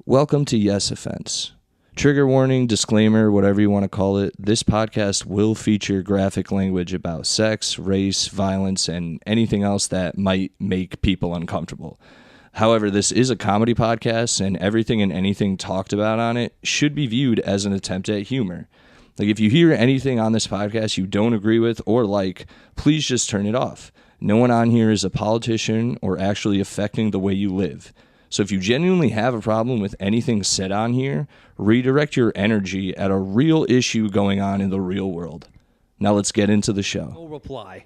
Welcome to Yes Offense. Trigger warning, disclaimer, whatever you want to call it. This podcast will feature graphic language about sex, race, violence, and anything else that might make people uncomfortable. However, this is a comedy podcast, and everything and anything talked about on it should be viewed as an attempt at humor. Like, if you hear anything on this podcast you don't agree with or like, please just turn it off. No one on here is a politician or actually affecting the way you live. So if you genuinely have a problem with anything said on here, redirect your energy at a real issue going on in the real world. Now let's get into the show. No reply.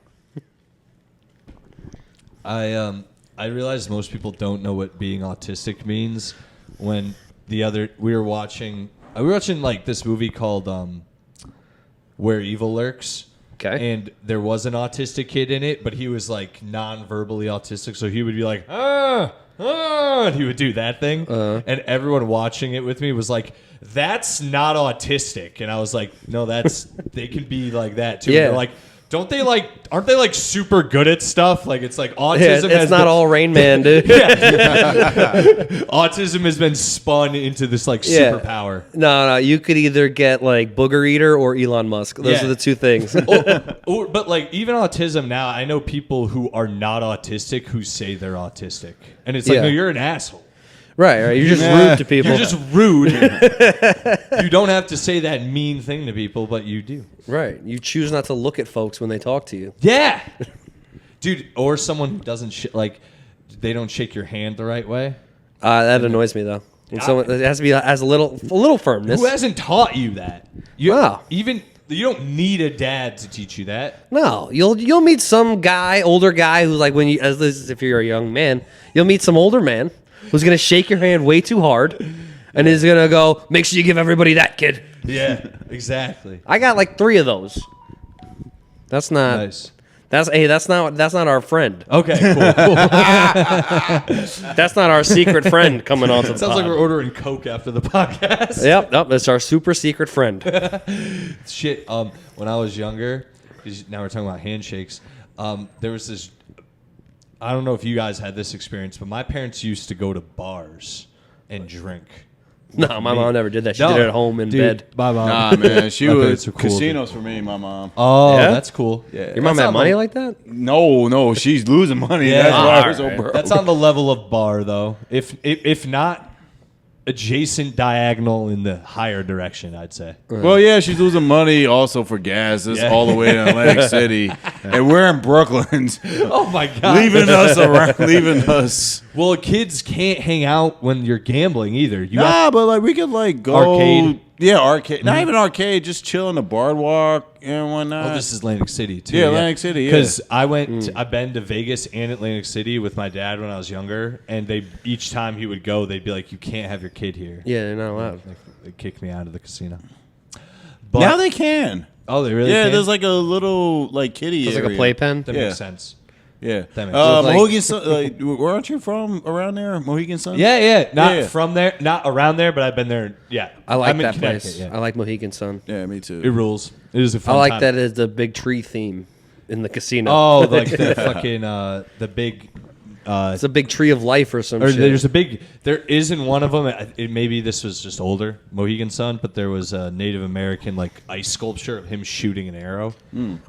I realize most people don't know what being autistic means. When we were watching like this movie called Where Evil Lurks. Okay. And there was an autistic kid in it, but he was like non-verbally autistic, so he would be like, and he would do that thing. And everyone watching it with me was like, that's not autistic. And I was like, no, they can be like that too. Yeah. And they're like, aren't they like super good at stuff? Like, it's like autism. It's not all Rain Man, dude. Autism has been spun into this like superpower. No, you could either get like Booger Eater or Elon Musk. Those are the two things. But like even autism now, I know people who are not autistic who say they're autistic. And it's like, no, you're an asshole. Right. You're just rude to people. You're just rude. You don't have to say that mean thing to people, but you do. Right. You choose not to look at folks when they talk to you. Yeah. Dude, or someone who doesn't, they don't shake your hand the right way. That annoys me, though. And so it has to be has a little firmness. Who hasn't taught you that? Wow. You don't need a dad to teach you that. No, you'll meet some guy, older guy, who's like if you're a young man, you'll meet some older man who's gonna shake your hand way too hard, and is gonna go, make sure you give everybody that, kid. Yeah, exactly. I got like 3 of those. That's not nice. That's not our friend. Okay, cool. That's not our secret friend coming on to the Sounds pod. like we're ordering Coke after the podcast. Yep, it's our super secret friend. Shit. When I was younger, because now we're talking about handshakes. There was this. I don't know if you guys had this experience, but my parents used to go to bars and drink. No, my mom never did that. She did it at home in bed. My mom. Nah, man. She was cool, casinos for me, my mom. Oh, Yeah? that's cool. Yeah. Your mom had money like that? No, she's losing money. Yeah. That's why we're so Alright. broke. That's on the level of bar, though. If not adjacent diagonal in the higher direction, I'd say. Well, yeah, she's losing money also for gas. It's all the way to Atlantic City. And we're in Brooklyn. Oh, my God. Leaving us. Well, kids can't hang out when you're gambling either. But like we could like go Arcade? Yeah, arcade. Not even arcade, just chill on the boardwalk and whatnot. Oh, this is Atlantic City, too. Yeah, Atlantic City, yeah. Because I've been to Vegas and Atlantic City with my dad when I was younger, and each time he would go, they'd be like, you can't have your kid here. Yeah, they're not allowed. They'd kick me out of the casino. But, Now they can. Oh, they really Yeah, can? there's like a little like kiddie It's like area. a playpen. That Yeah. makes sense. Yeah. That makes sense. Mohegan Sun, weren't you from around there? Mohegan Sun? Yeah. Not Yeah. from there, not around there, but I've been there. Yeah. I like I'm in that Connecticut, place. Yeah. I like Mohegan Sun. Yeah, me too. It rules. It is a I fun like time. that as the big tree theme in the casino. Oh, like the fucking, the big... It's a big tree of life or some Or shit. there isn't one of them. Maybe this was just older Mohegan Sun, but there was a Native American like ice sculpture of him shooting an arrow.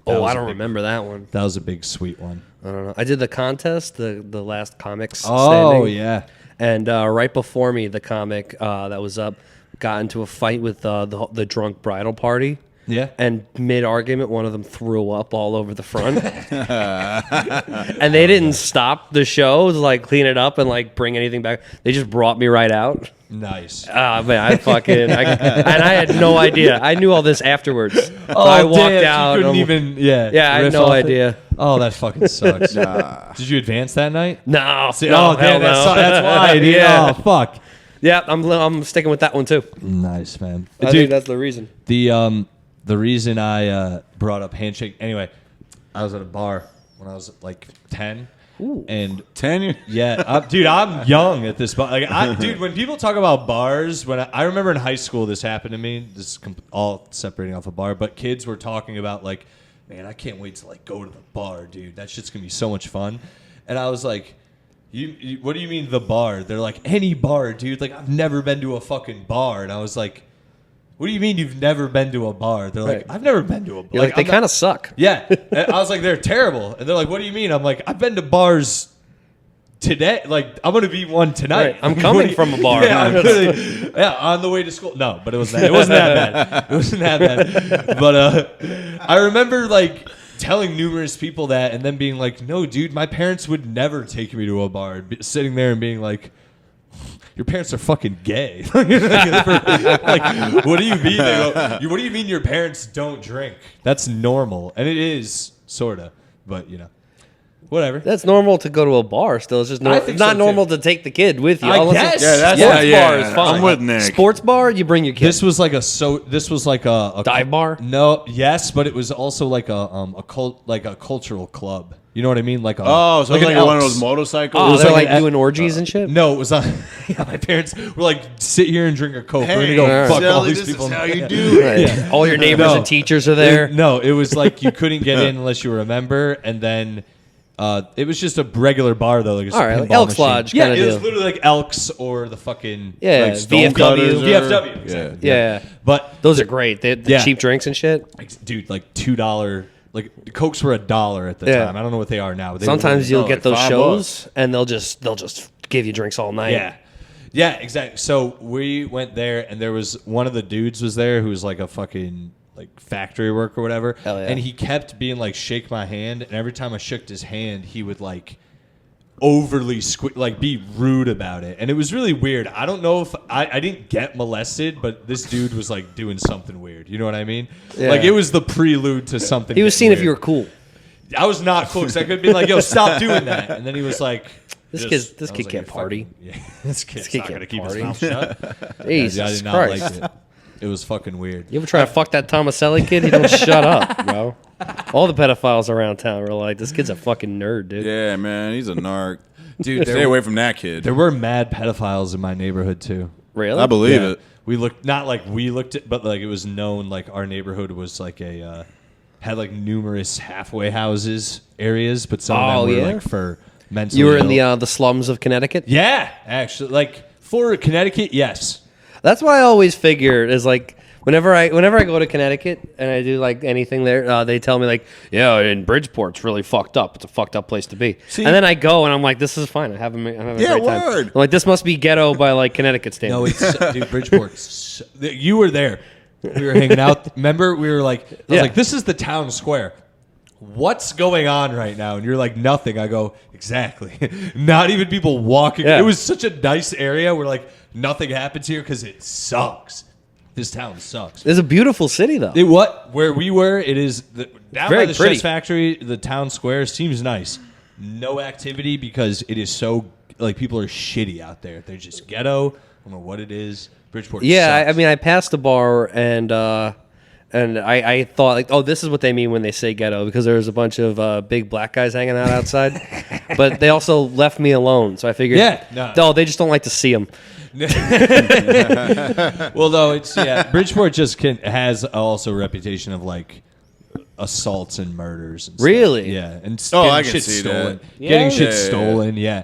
Oh, I don't remember that one. That was a big sweet one. I don't know. I did the contest, the last comics Oh standing. yeah, And right before me, the comic that was up got into a fight with the drunk bridal party. yeah. And mid-argument, one of them threw up all over the front. And they didn't stop the show to like clean it up and like bring anything back. They just brought me right out. Nice. Man, and I had no idea. I knew all this afterwards. So I walked damn, out. You couldn't and even. Yeah. Yeah, I had riff no off it? idea. Oh, that fucking sucks. Did you advance that night? No, See, no, damn, hell no. that's why. Dude. Yeah. Oh, fuck. Yeah, I'm sticking with that one too. Nice, man. I think that's the reason. The reason I brought up handshake. Anyway, I was at a bar when I was like 10. Ooh. And 10 years? yeah, dude, I'm young at this bar. Dude, when people talk about bars, when I remember in high school this happened to me. This is all separating off a bar, but kids were talking about like, man, I can't wait to like go to the bar, dude. That shit's gonna be so much fun. And I was like, What do you mean the bar? They're like, any bar, dude. Like, I've never been to a fucking bar. And I was like, what do you mean you've never been to a bar? They're like, I've never been to a bar. You're like they kind of suck. Yeah. And I was like, they're terrible. And they're like, what do you mean? I'm like, I've been to bars today. Like, I'm going to be one tonight. Right. I'm coming from a bar. Yeah, on the way to school. No, but it wasn't that bad. It wasn't that bad. But I remember, like, telling numerous people that and then being like, no, dude, my parents would never take me to a bar. Sitting there and being like, your parents are fucking gay. Like, what do you mean? What do you mean your parents don't drink? That's normal. And it is, sort of. But, whatever. That's normal to go to a bar still. It's just I think not so, normal too. to take the kid with you. I guess. Yeah, that's Sports bar is fine. I'm with Nick. Sports bar, you bring your kid. This was like a Dive bar? No, yes, but it was also like a cultural club. You know what I mean? Like Oh, so like it's like an one of Elks. those motorcycles? Oh, was they're like like an- doing orgies and shit? No, it was on. Yeah, my parents were like, sit here and drink a Coke. We're Hey, gonna go fuck all Sally, these this people. is how you do it. Right. All your neighbors No. and teachers are there. No, it was like you couldn't get in unless you were a member, and then it was just a regular bar though, like a All right, pinball like Elks machine. Lodge Yeah, kinda it was deal. literally like Elks or the fucking Yeah, like VFW. VFW. Exactly. Yeah. But Those are great. They the Yeah. cheap drinks and shit. dude, like $2. Like the Cokes were $1 at the Yeah. time. I don't know what they are now. But they Sometimes were, you'll get those $5 shows and they'll just give you drinks all night. yeah, exactly. So we went there, and there was one of the dudes was there who was like a fucking like factory work or whatever, Hell yeah. and he kept being like, shake my hand, and every time I shook his hand, he would like overly like be rude about it, and it was really weird. I don't know if I didn't get molested, but this dude was like doing something weird. You know what I mean? Yeah. Like it was the prelude to something. He was getting seeing if weird. you were cool. I was not cool because I could be like, "Yo, stop doing that," and then he was like, This I kid was can't like, "You're party." fucking- Yeah, this kid's kid not gonna can't keep party. his mouth shut. Jesus I did not Christ. like it. It was fucking weird. You ever try to fuck that Tomaselli kid? He don't shut up, bro. All the pedophiles around town were like, this kid's a fucking nerd, dude. Yeah, man, he's a narc. Dude, Stay away from that kid. There were mad pedophiles in my neighborhood too. Really? I believe Yeah. it. We looked not like we looked at, but like it was known. Like our neighborhood was like a had like numerous halfway houses areas, but some of them were yeah? like for mentally. You were in ill. the slums of Connecticut? Yeah, actually, like for Connecticut, yes. That's what I always figured is like whenever I go to Connecticut and I do like anything there, they tell me like, yeah, in Bridgeport's really fucked up. It's a fucked up place to be. See- and then I go and I'm like, this is fine. I'm having a Yeah, great time. word. I'm like, this must be ghetto by like Connecticut standards. No, it's dude, Bridgeport's. You were there. We were hanging out. Remember, we were like, I was Yeah. like, this is the town square. What's going on right now? And you're like, nothing. I go, exactly. Not even people walking. Yeah. It was such a nice area where like nothing happens here because it sucks. This town sucks. It's a beautiful city though. Where we were, it is down Very by the pretty. Chef's Factory. The town square seems nice. No activity because it is so like people are shitty out there. They're just ghetto. I don't know what it is. Bridgeport. Yeah, sucks. I mean, I passed the bar and I thought like, oh, this is what they mean when they say ghetto because there was a bunch of big black guys hanging out outside, but they also left me alone, so I figured, Yeah, no. no, they just don't like to see them. Well, though it's Bridgeport just has also a reputation of like assaults and murders. And stuff. Really? Yeah, and Oh, getting I can shit see stolen. that. Getting Yeah? shit Yeah. stolen. Yeah.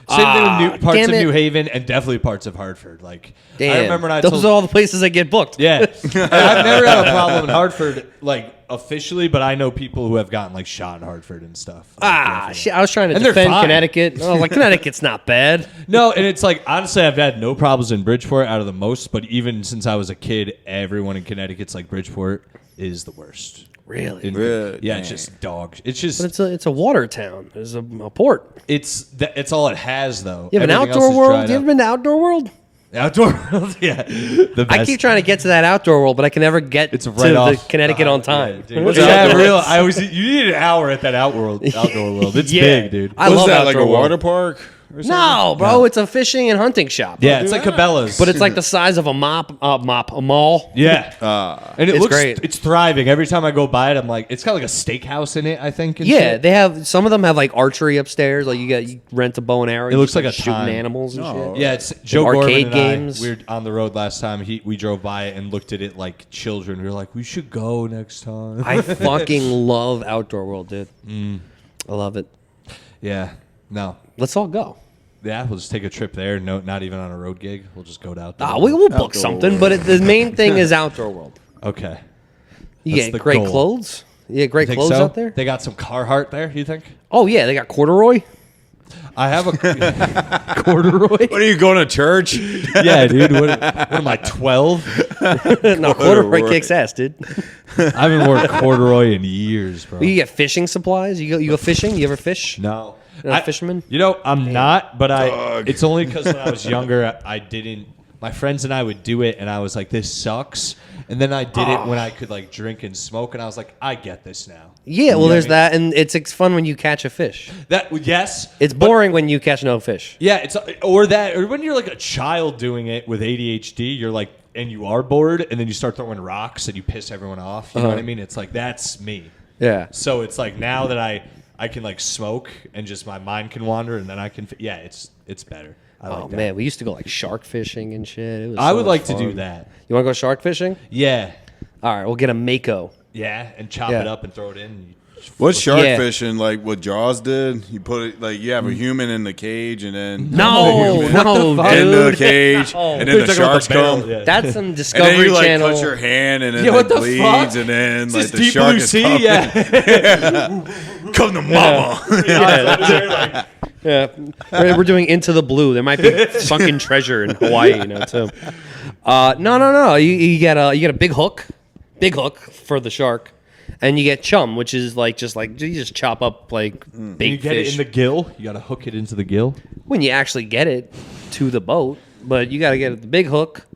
Same thing with parts damn of it. New Haven and definitely parts of Hartford. Like Damn, I remember when I those told are all the places I get booked. yeah, and I've never had a problem in Hartford like officially, but I know people who have gotten like shot in Hartford and stuff. Like, definitely. Shit, I was trying to And they're defend fine. Connecticut. I was like, Connecticut's not bad. No, and it's like honestly, I've had no problems in Bridgeport out of the most, but even since I was a kid, everyone in Connecticut's like Bridgeport is the worst. Really? Really? Yeah, it's just dog. It's just But it's a water town. There's a port. it's all it has though. You have an Everything else outdoor is world? dried You up. ever been to Outdoor World? Outdoor world? Yeah, the best. I keep trying to get to that outdoor world, but I can never get It's to right off the Connecticut on time. Yeah, dude. Yeah, real. I always you need an hour at that outdoor world. It's Yeah. big, dude. I Was love that like Outdoor a World. water park? Or something? No, bro, it's a fishing and hunting shop. Yeah, it's like Cabela's, But it's like the size of a mall. yeah, and it It's looks great. It's thriving. Every time I go by it, I'm like, it's got like a steakhouse in it. I think. and Yeah, shit. they have some of them have like archery upstairs. Like you rent a bow and arrow. It you looks just, like a shooting time. animals and No. shit. Yeah, it's Joe arcade Gorman and games. I. We were on the road last time. We drove by it and looked at it like children. We were like, we should go next time. I fucking love Outdoor World, dude. I love it. Yeah. No. Let's all go. Yeah, we'll just take a trip there. No, not even on a road gig. We'll just go out there. We'll book Outdoor something, world. but the main thing is Outdoor World. Okay. You That's get the great goal. clothes. You get great Think clothes so? out there. They got some Carhartt there, you think? Oh yeah, they got corduroy. I have a Corduroy. What are you going to church? Yeah, dude. What am I, 12? No, corduroy kicks ass, dude. I haven't worn corduroy in years, bro. You get fishing supplies. You go fishing. You ever fish? No. You're not a fisherman? You know, I'm not, but Dog. it's only because when I was younger, I didn't. My friends and I would do it, and I was like, this sucks. And then I did it when I could, like, drink and smoke, and I was like, I get this now. Yeah, well, You know there's what I that, and it's fun when you catch a fish. Yes. It's boring when you catch no fish. Yeah, it's or when you're like a child doing it with ADHD, you're like, and you are bored, and then you start throwing rocks and you piss everyone off. You know what I mean? It's like that's me. Yeah. So it's like now that I can like smoke and just my mind can wander, and then I can. Yeah, it's better. I like that. Man, we used to go like shark fishing and shit. It was I so would much like to fun. do that. You want to go shark fishing? Yeah, All right, we'll get a mako. yeah, and chop Yeah. it up and throw it in. And What's shark Yeah. fishing like? What Jaws did? You put it like you have a human in the cage and then No, the no, human in the dude. cage, No. and then the sharks come. Yeah. That's some And then Discovery you like Channel. touch your hand and then Yeah, it what the bleeds fuck? and then like Is this the Deep shark Blue is Sea? coming. Yeah. Come to mama. Yeah, we're doing Into the Blue. There might be sunken treasure in Hawaii, too. No. You get a big hook for the shark, and you get chum, which is like you just chop up like big You get fish it in the gill. You got to hook it into the gill. when you actually get it to the boat. But you got to get the big hook,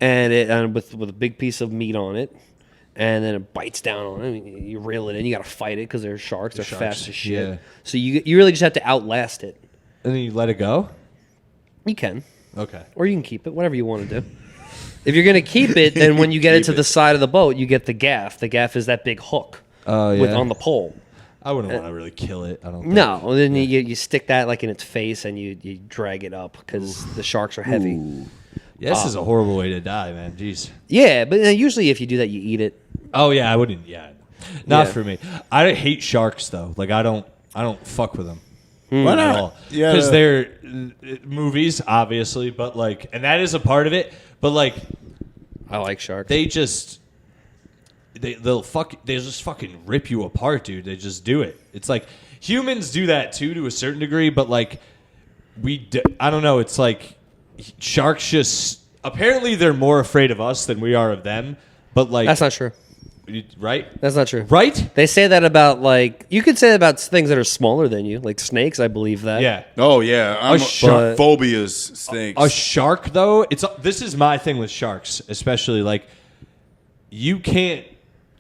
and with a big piece of meat on it. And then it bites down on it. I mean, you reel it in. You got to fight it because they're sharks. They're fast as shit. yeah. So you really just have to outlast it. And then you let it go. You can, Okay. or you can keep it, whatever you want to do. If you're gonna keep it, then when you get it to the side of the boat, you get the gaff. The gaff is that big hook on the pole. I wouldn't want to really kill it. I don't. Think. No, and then you stick that like in its face and you drag it up because the sharks are heavy. Yeah, this is a horrible way to die, man. Jeez. Yeah, but usually if you do that, you eat it. Oh yeah, I wouldn't. Yeah, not Yeah. for me. I hate sharks though. Like I don't fuck with them. Why At not? all. Yeah, Because they're movies, obviously, but like, and that is a part of it. But like, I like sharks. they just they'll just fucking rip you apart, dude. They just do it. It's like humans do that too to a certain degree, but like I don't know. It's like sharks just apparently they're more afraid of us than we are of them. But like That's not true. right, That's not true. right. They say that about you could say that about things that are smaller than you, like snakes. I believe that. Yeah. Oh yeah, I'm shark- phobias snakes. A shark, though, this is my thing with sharks, especially like you can't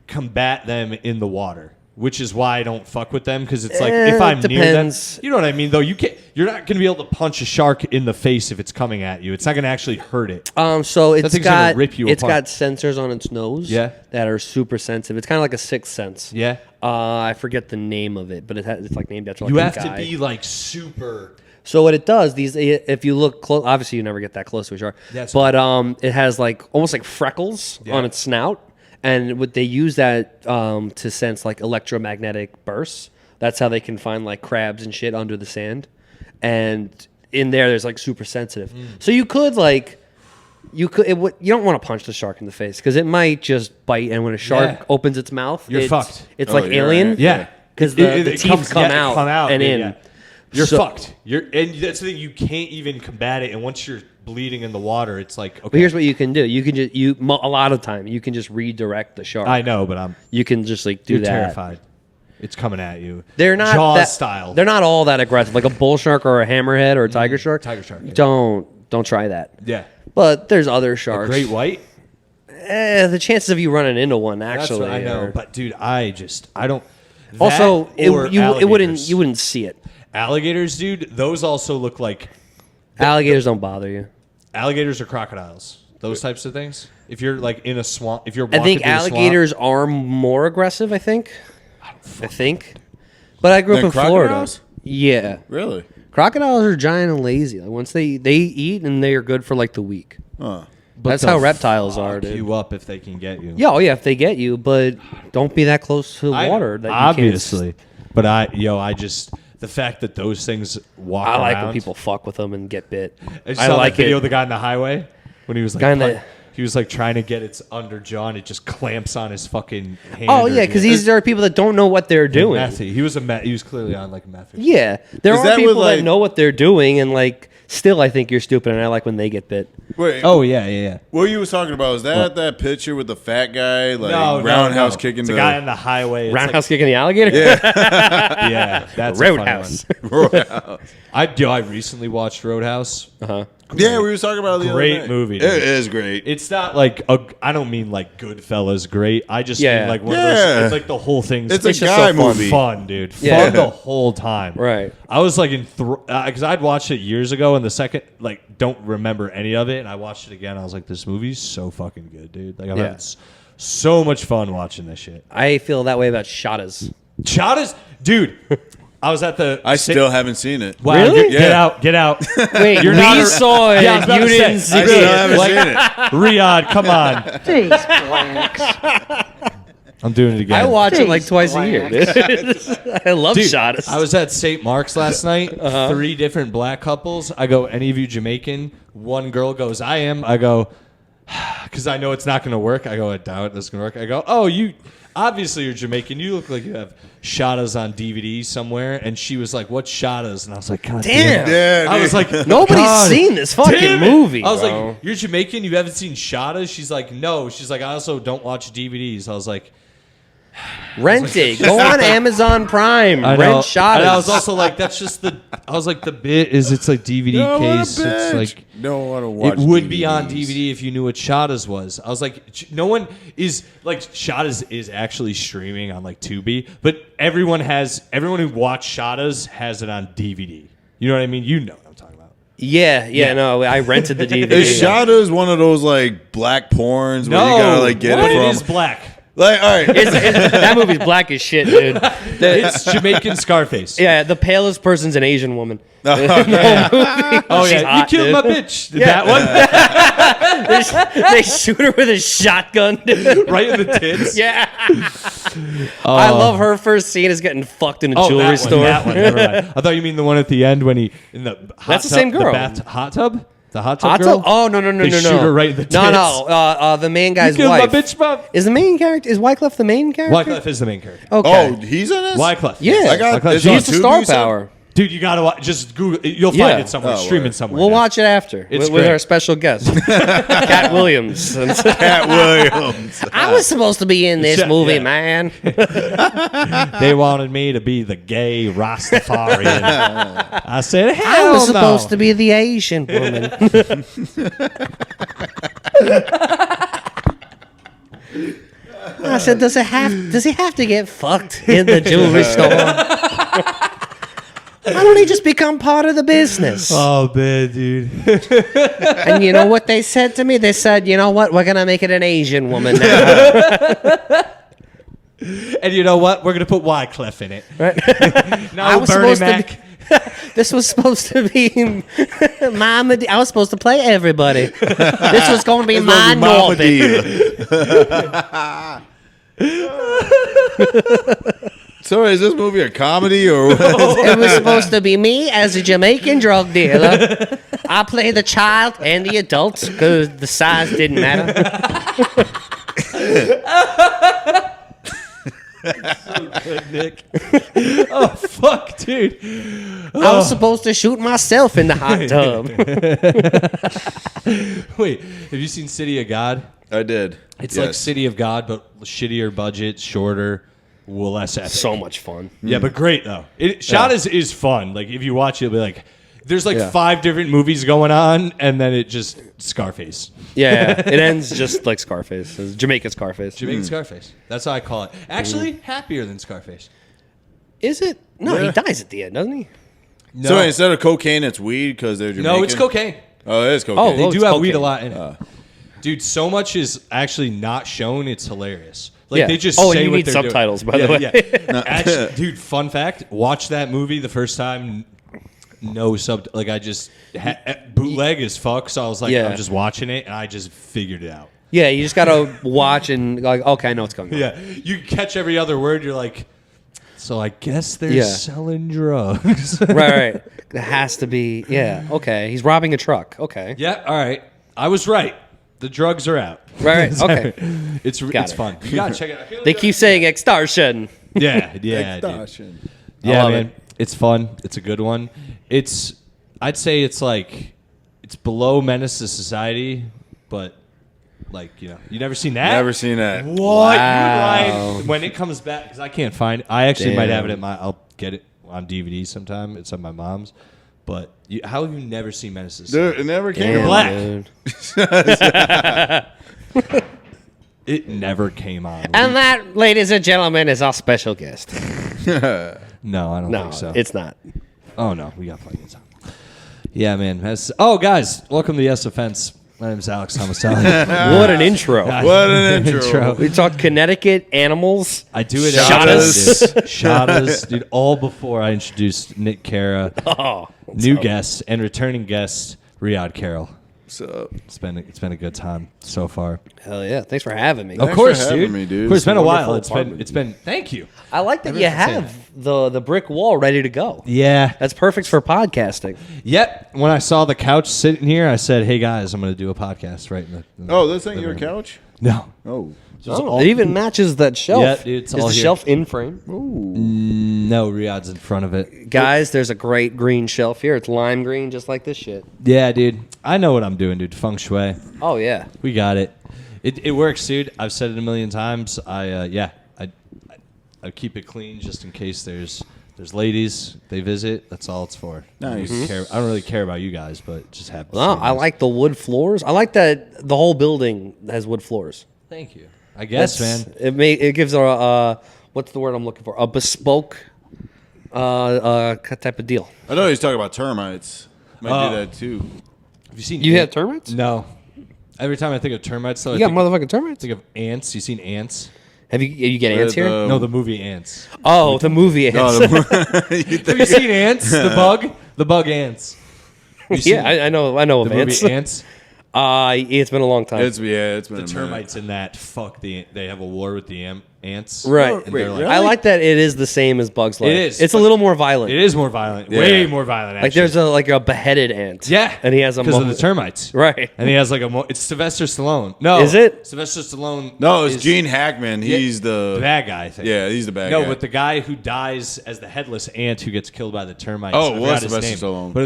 combat them in the water, which is why I don't fuck with them because it's like if I'm near them, depends. you know what I mean. Though you're not gonna be able to punch a shark in the face if it's coming at you. It's not gonna actually hurt it. So it's thing's gonna got rip you it's apart. got sensors on its nose. Yeah. That are super sensitive. It's kind of like a sixth sense. Yeah, I forget the name of it, but it's like named after like you a have guy. to be like super. So what it does, if you look close, obviously you never get that close to a shark. That's but it has like almost like freckles on its snout, and what they use that to sense like electromagnetic bursts. That's how they can find like crabs and shit under the sand, and in there's like super sensitive. So you could you don't want to punch the shark in the face because it might just bite, and when a shark Yeah. opens its mouth, You're it's fucked. It's Oh, like you're Alien. right. Yeah, because the teeth come out and in. Yeah. You're So- fucked. And that's the thing. You can't even combat it. And once you're bleeding in the water, it's like okay. But here's what you can do. You can just a lot of time you can just redirect the shark. I know, but You can just do you're that. terrified. It's coming at you. They're not Jaws style. They're not all that aggressive. Like a bull shark or a hammerhead or a tiger shark. tiger shark, yeah. Don't try that. Yeah. But there's other sharks. Great white. The chances of you running into one That's actually. what I know. are- But dude, I don't. also, that or you alligators. wouldn't see it. Alligators, dude. Those also look like Alligators don't bother you. alligators or crocodiles. Those types of things. If you're like in a swamp, if you're I walking think through a swamp- alligators are more aggressive. I think. But I grew up Than in Florida. crocodiles? Yeah. Really? Crocodiles are giant and lazy. Like once they eat and they are good for like the week. Huh. But That's they'll how reptiles are, fuck dude. you up if they can get you. Yeah, oh yeah, if they get you, but don't be that close to the water. That you obviously. But I just the fact that those things walk I around. like when people fuck with them and get bit. I saw like that video it. of the guy on the highway when he was like, he was like trying to get its under jaw and it just clamps on his fucking hand. Oh yeah, because these are people that don't know what they're doing. Methy. He was clearly on like meth. Yeah, there Is are that with, people that like- know what they're doing, and like still, I think you're stupid, and I like when they get bit. Wait, Oh yeah. what you was talking about? Was that picture with the fat guy, like No, roundhouse no. kicking It's the a guy on the highway. It's Roundhouse kicking the alligator. yeah, that's a funny Roadhouse. one. I recently watched Roadhouse. Yeah, we were talking about it the Great other night. movie, It dude. is great. It's not like I don't mean like Goodfellas great. I just Yeah. mean like one of Yeah. those. It's like the whole thing's It's a just guy so fun. movie. fun, dude. Yeah. Fun the whole time. Right. I was like because I'd watched it years ago, and the second like don't remember any of it, and I watched it again. I was like, this movie's so fucking good, dude. Like I'm Yeah. having so much fun watching this shit. I feel that way about Shadas. Chada's, dude. I was at the. I still haven't seen it. Wow, Really? Get out! Get out! Wait, You're we not a- saw it. Yeah, I was about You to say, didn't see I still it. haven't Like- seen it. Riyadh, come on! These blacks. I'm doing it again. I watch it like Jeez, twice a year. Dude. I love Dude, Shadas. I was at St. Mark's last night. 3 different black couples. I go, any of you Jamaican? One girl goes, I am. I go, because I know it's not going to work. I go, I doubt this is going to work. I go, oh, you obviously you're Jamaican. You look like you have Shadas on DVD somewhere. And she was like, what's Shadas? And I was like, God Damn. Yeah, I was dude. like, Nobody's God seen this fucking damn it. movie. I was bro. like, you're Jamaican? You haven't seen Shadas? She's like, no. She's like, I also don't watch DVDs. I was like, rent it. Go on Amazon Prime. I know. Rent Shadas. And I was also like, that's just I was like, the bit is it's like DVD No, what a case. It's bitch. like, don't want to watch it would be on DVDs. DVD if you knew what Shadas was. I was like, no one is like Shadas is actually streaming on like Tubi, but everyone who watched Shadas has it on DVD. You know what I mean? You know what I'm talking about. yeah. No, I rented the DVD. Is Shadows one of those like black porns where No, you gotta like get what? it from? It is black. Like, all right, That movie's black as shit, dude. It's Jamaican Scarface. Yeah, the palest person's an Asian woman. Oh She's yeah, hot, you killed dude. my bitch. That one They shoot her with a shotgun, dude. right in the tits. Yeah. I love her first scene is getting fucked in a jewelry that store. One, that one. Never mind. I thought you mean the one at the end when he in the hot That's the tub, same girl. Hot tub. The hot tub Hot girl. tub? Oh no! They shoot her right in the tits. No. The main guy's Killed wife. my bitch, mom. Is the main character? Is Wyclef the main character? Wyclef is the main character. Okay. oh, he's in this. Wyclef. Yeah. yes. I got. Wyclef. It's on He's the Tubi, star you said? power. Dude, you gotta watch. Just Google. You'll Yeah. find it somewhere. Oh, Streaming word. somewhere. We'll now. watch it after It's with great. our special guest, Katt Williams. Katt Williams. I was supposed to be in this Yeah, movie, yeah. man. They wanted me to be the gay Rastafarian. I said, hell I was supposed no. to be the Asian woman. I said, does he have to get fucked in the jewelry store? Why don't he just become part of the business? Oh man, dude. And you know what they said to me? They said, you know what? We're going to make it an Asian woman now. And you know what? We're gonna put Wyclef in it. No, I was Bernie supposed to Mac. This was supposed to be Mama D. I was supposed to play everybody. This was going to be my Mama Norby. Dia. So is this movie a comedy or what? It was supposed to be me as a Jamaican drug dealer. I play the child and the adults because the size didn't matter. Nick. Oh fuck, dude. I was supposed to shoot myself in the hot tub. Wait, have you seen City of God? I did. It's like Yes. City of God, but shittier budget, shorter, less epic. So much fun. Yeah, but great though. Shot is fun. Like if you watch it, it'll be like there's like Yeah. 5 different movies going on, and then it just Scarface. Yeah, it ends just like Scarface. It's Jamaican Scarface. Jamaican Scarface. That's how I call it. Actually, happier than Scarface. Is it? No, Yeah. he dies at the end, doesn't he? No, So instead of cocaine, it's weed because they're Jamaican? no, it's cocaine. Oh, it is cocaine. Oh, They well, do it's have cocaine. weed a lot in it. Dude, so much is actually not shown. It's hilarious. Like Yeah. they just Oh, say and you what need they're doing. subtitles, by the way. Yeah. Actually, dude, fun fact: watch that movie the first time. No sub. Like I just bootleg as fuck. So I was like, Yeah. I'm just watching it, and I just figured it out. Yeah, you just gotta watch and like, okay, I know what's going on. Yeah, you catch every other word. You're like, So I guess they're selling drugs. Right. It has to be. Yeah. Okay. He's robbing a truck. Okay. Yeah. All right. I was right. The drugs are out. Right. Okay. It's fun. You gotta check it out. They keep saying extortion. Yeah. Extortion. Dude. Yeah, love man. It's fun. It's a good one. I'd say it's like it's below Menace to Society, but like you never seen that. Never seen that. What? Wow. You would lie when it comes back because I can't find it. I actually might have it I'll get it on DVD sometime. It's on my mom's. But how have you never seen Menace to Society? Dude, it never came. You're Damn, black. dude. It never came on. And that, ladies and gentlemen, is our special guest. No, I don't No, think so. it's not. Oh no, we got plenty of time. Yeah, man. Oh, guys, welcome to the S Offense. My name's Alex Tomaselli. What an intro. What an intro. We talked Connecticut animals. I do it Shotas. every day, dude. Shotas, dude. All before I introduced Nick Carra, new guest and returning guest Ryhaad Carroll. So It's been a good time so far. Hell yeah. Thanks for having me. Of course, for having dude. me, dude. Of course, it's been a while. Wonderful It's been. Thank you. I like that you Everyone's have the brick wall ready to go. Yeah. That's perfect for podcasting. Yep. When I saw the couch sitting here, I said, "Hey guys, I'm going to do a podcast right in the." Oh, this ain't your couch? No. Oh. It even matches that shelf. Yeah, dude, it's Is all the here. shelf in frame? No, Riyadh's in front of it. Guys, there's a great green shelf here. It's lime green, just like this shit. Yeah, dude. I know what I'm doing, dude. Feng shui. Oh, yeah. We got it. It works, dude. I've said it a million times. I keep it clean just in case there's ladies they visit. That's all it's for. Nice. I don't really care about you guys, but it just happens. Well, to be I nice. like the wood floors. I like that the whole building has wood floors. Thank you. I guess, man. It gives a what's the word I'm looking for? A bespoke type of deal. I know he's talking about termites. Might do that too. Have you seen? You have termites? No. Every time I think of termites, though, You I got think, motherfucking termites? think of ants. You seen Ants? Have you get ants here? No, the movie Ants. Oh, the movie ants. Oh, Have you seen Ants? The bug ants. You seen yeah, I know of the ants. movie Ants. It's been a long time. it's been The a minute. termites in that they have a war with the ants. Right. And they're like, I like that it is the same as Bug's Life. It is, It's a but- little more violent. It is more violent. Yeah. Way more violent, actually. Like there's a beheaded ant. Yeah. And he has a because of the moment. termites. Right. And he has like it's Sylvester Stallone. No. Is it? Sylvester Stallone. No, it's is Gene Hackman. He's the the bad guy, I think. Yeah, he's the bad No, guy. but the guy who dies as the headless ant who gets killed by the termites. Oh, I it forgot was his Sylvester name, Stallone. But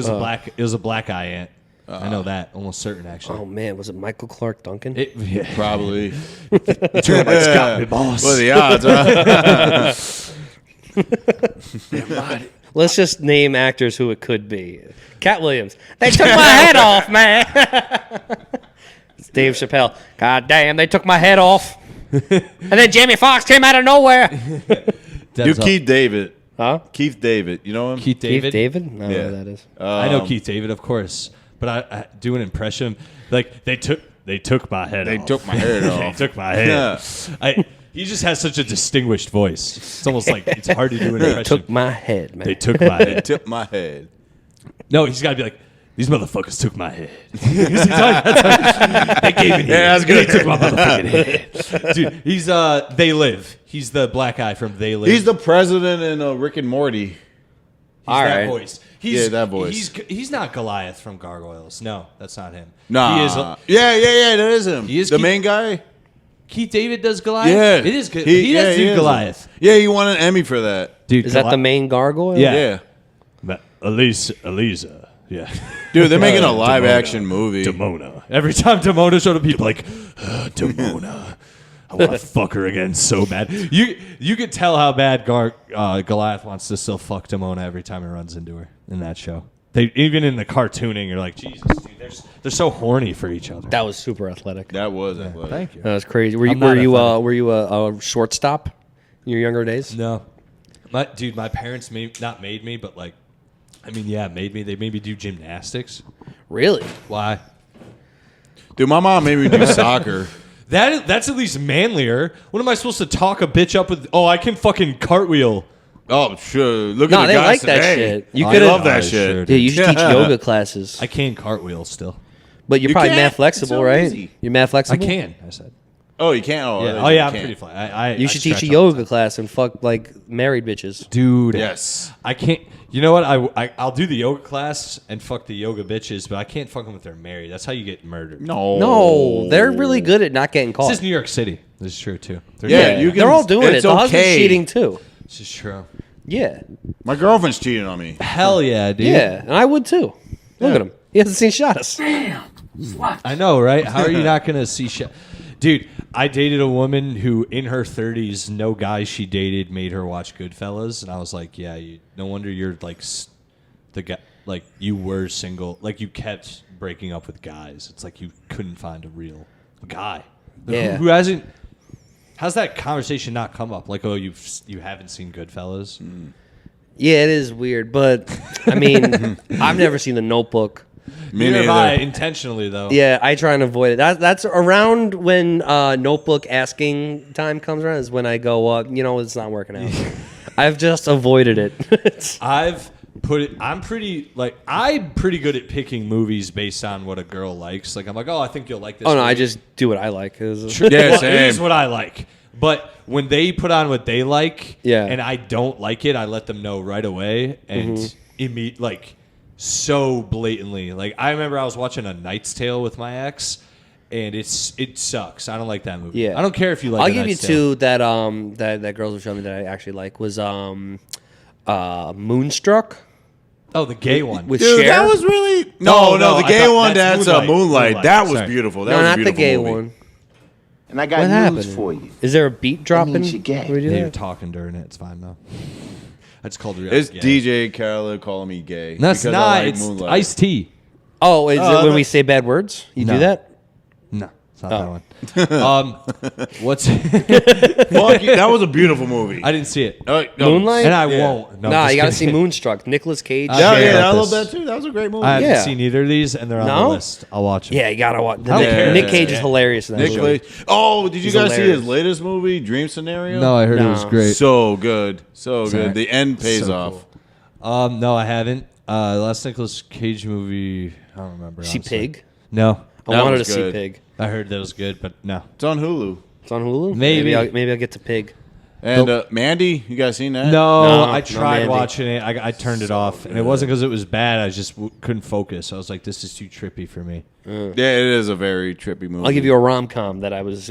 it was a black eye ant. I know that. Almost certain, actually. Oh man, was it Michael Clark Duncan? Yeah. probably. Termites got me, boss. What are the odds, huh? Let's just name actors who it could be. Katt Williams. They took my head off, man. It's Dave Chappelle. God damn, they took my head off. And then Jamie Foxx came out of nowhere. Do Keith David. Huh? Keith David. You know him? Keith David. Keith David? I don't know Yeah. who that is. I know Keith David, of course, but I do an impression like they took my head They off. took my head They off. took my head. He just has such a distinguished voice. It's almost like it's hard to do an impression. Took my head, man. They took my head. Took my head. No, he's got to be like, these motherfuckers took my head. They gave it. Yeah, that's good. They took my motherfucking head. Dude, he's They Live. He's the black guy from They Live. He's the president in Rick and Morty. He's All that right. voice. Yeah, that voice. He's not Goliath from Gargoyles. No, that's not him. Nah. He is. Yeah, that is him. He is the Keith- main guy. Keith David does Goliath. Yeah. It is good. He does do is. Goliath. Yeah, he won an Emmy for that. Dude, Is that the main gargoyle? Yeah. Yeah. Elisa. Yeah. Dude, they're making a live action movie. Demona. Every time Demona showed up, people like, Demona. I want to fuck her again so bad. You could tell how bad Goliath wants to still fuck Demona every time he runs into her in that show. They even in the cartooning, you're like, Jesus, dude, they're so horny for each other. That was super athletic. That was athletic. Thank you. That was crazy. Were you I'm not athletic. were you a shortstop in your younger days? No, my parents not made me, but like, I mean, yeah, made me. They made me do gymnastics. Really? Why? Dude, my mom made me do soccer. That's at least manlier. What am I supposed to talk a bitch up with? Oh, I can fucking cartwheel. Oh, sure. Look No, at the they guys like that today. shit. You I could've- love that I shit. sure Yeah, do. you should teach yoga classes. I can cartwheel still. But you're You probably can't. math flexible, It's so right? easy. You're math I flexible? can. I said. Oh, you can't. Oh, Yeah. Oh yeah, I'm pretty flat. You should teach a yoga class and fuck like married bitches. Dude. Yes. I can't. You know what? I'll do the yoga class and fuck the yoga bitches, but I can't fuck them if they're married. That's how you get murdered. No, they're really good at not getting caught. This is New York City. This is true too. Yeah, you can, they're all doing it. it's The husband's okay. cheating too. This is true. Yeah. My girlfriend's cheating on me. Hell yeah, dude. Yeah, and I would too. Look at him. He hasn't seen Shadows. I know, right? How are you not gonna see shit? Dude, I dated a woman who, in her 30s, no guy she dated made her watch Goodfellas, and I was like, "Yeah, no wonder you're like the guy. Like you were single. Like you kept breaking up with guys. It's like you couldn't find a real guy. Yeah. Who hasn't? How's that conversation not come up? Like, oh, you haven't seen Goodfellas? Yeah, it is weird, but I mean, I've never seen The Notebook. Me Neither have I, neither. intentionally though. Yeah, I try and avoid it. That's around when Notebook asking time comes around is when I go, it's not working out. I've just avoided it. I'm pretty good at picking movies based on what a girl likes. Like I'm like, oh, I think you'll like this. Oh no, movie. I just do what I like. Yeah, Well, same. it is what I like. But when they put on what they like, Yeah. and I don't like it, I let them know right away and like so blatantly. Like I remember I was watching A Knight's Tale with my ex, and it sucks. I don't like that movie. Yeah. I don't care if you like. I'll A give you Knight's Tale. two that girls were showing me that I actually like was Moonstruck Oh, the gay one. with Dude, Cher. that was really no. no, The I gay thought one. that's That's Moonlight. Moonlight. That was Sorry. beautiful. That no, was a not the beautiful gay movie. one. And I got What news happened? for you. Is there a beat dropping? means you're gay. When we do Yeah, you're that? talking during it. It's fine though. I just called it. It's gay. DJ Khaled calling me gay. No, it's because not. I like It's Moonlight. Ice-T. Oh, is it Oh, when no. we say bad words? You No. do that? No, it's not Oh. that one. What's? Fuck you, that was a beautiful movie. I didn't see it, No, Moonlight? and I Yeah. won't. No, I'm Nah, just you got to kidding. see Moonstruck. Nicolas Cage. I Yeah, care yeah, about I love this. that too. That was a great movie. I haven't Yeah. seen either of these, and they're on No? the list. I'll watch them. Yeah, you gotta watch. don't care. Nick Cage Yeah. is hilarious in that Nick movie. Cage. Oh, did you He's guys see hilarious. his latest movie, Dream Scenario? No, I heard it No. was great. So good, so Sorry. good. The end pays So off. cool. No, I haven't. The last Nicolas Cage movie, I don't remember. See honestly. Pig. No, I That wanted to was see good. Pig. I heard that was good, but no. It's on Hulu. It's on Hulu. Maybe. maybe I'll get to Pig. And Mandy, you guys seen that? No, No, I no tried Mandy. watching it. I turned it off, and it wasn't because it was bad. I just couldn't focus. I was like, this is too trippy for me. Yeah, it is a very trippy movie. I'll give you a rom-com that I was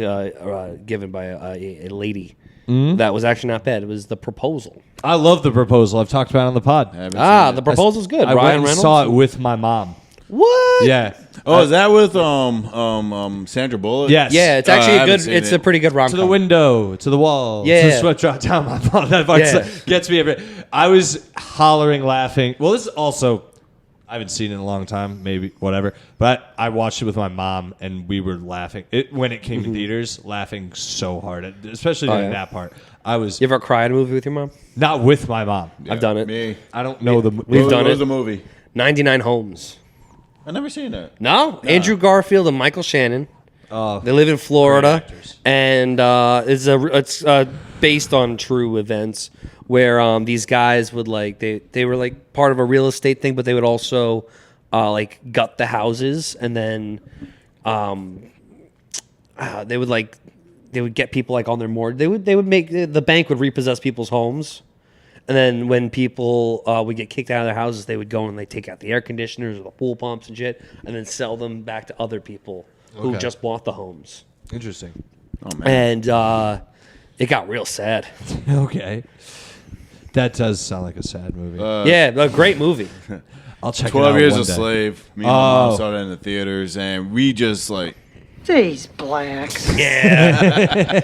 given by a lady. That was actually not bad. It was The Proposal. I love The Proposal. I've talked about it on the pod. I haven't Ah, seen The it. Proposal's good. I Ryan went and Reynolds. saw it with my mom. What? Yeah. Oh, is that with Sandra Bullock? Yes. Yeah, it's I actually a haven't good. seen It's it. a pretty good rom-com. To the window, to the wall, Yeah. to the sweat drop down my mom. That fucking Yeah. gets me every. I was hollering, laughing. Well, this is also, I haven't seen it in a long time, maybe whatever. But I watched it with my mom, and we were laughing when it came to theaters, laughing so hard, especially during yeah. that part. I was You ever cry at a movie with your mom? not with my mom. I've done it. Me. I don't know the. We've What done was it. the movie? 99 Homes. I never seen that. No, Andrew Garfield and Michael Shannon. Oh, They live in Florida, great actors. and it's based on true events where these guys would they were like part of a real estate thing, but they would also like gut the houses, and then they would get people like on their mortgage. They would make the bank would repossess people's homes. And then when people would get kicked out of their houses, they would go and they take out the air conditioners or the pool pumps and shit, and then sell them back to other people who Okay. just bought the homes. interesting. Oh man. And it got real sad. Okay, that does sound like a sad movie. Yeah, a great movie. I'll check. 12 it out Years one a day. Slave. Me and my mom Oh. saw that in the theaters, and we just like. These blacks. Yeah.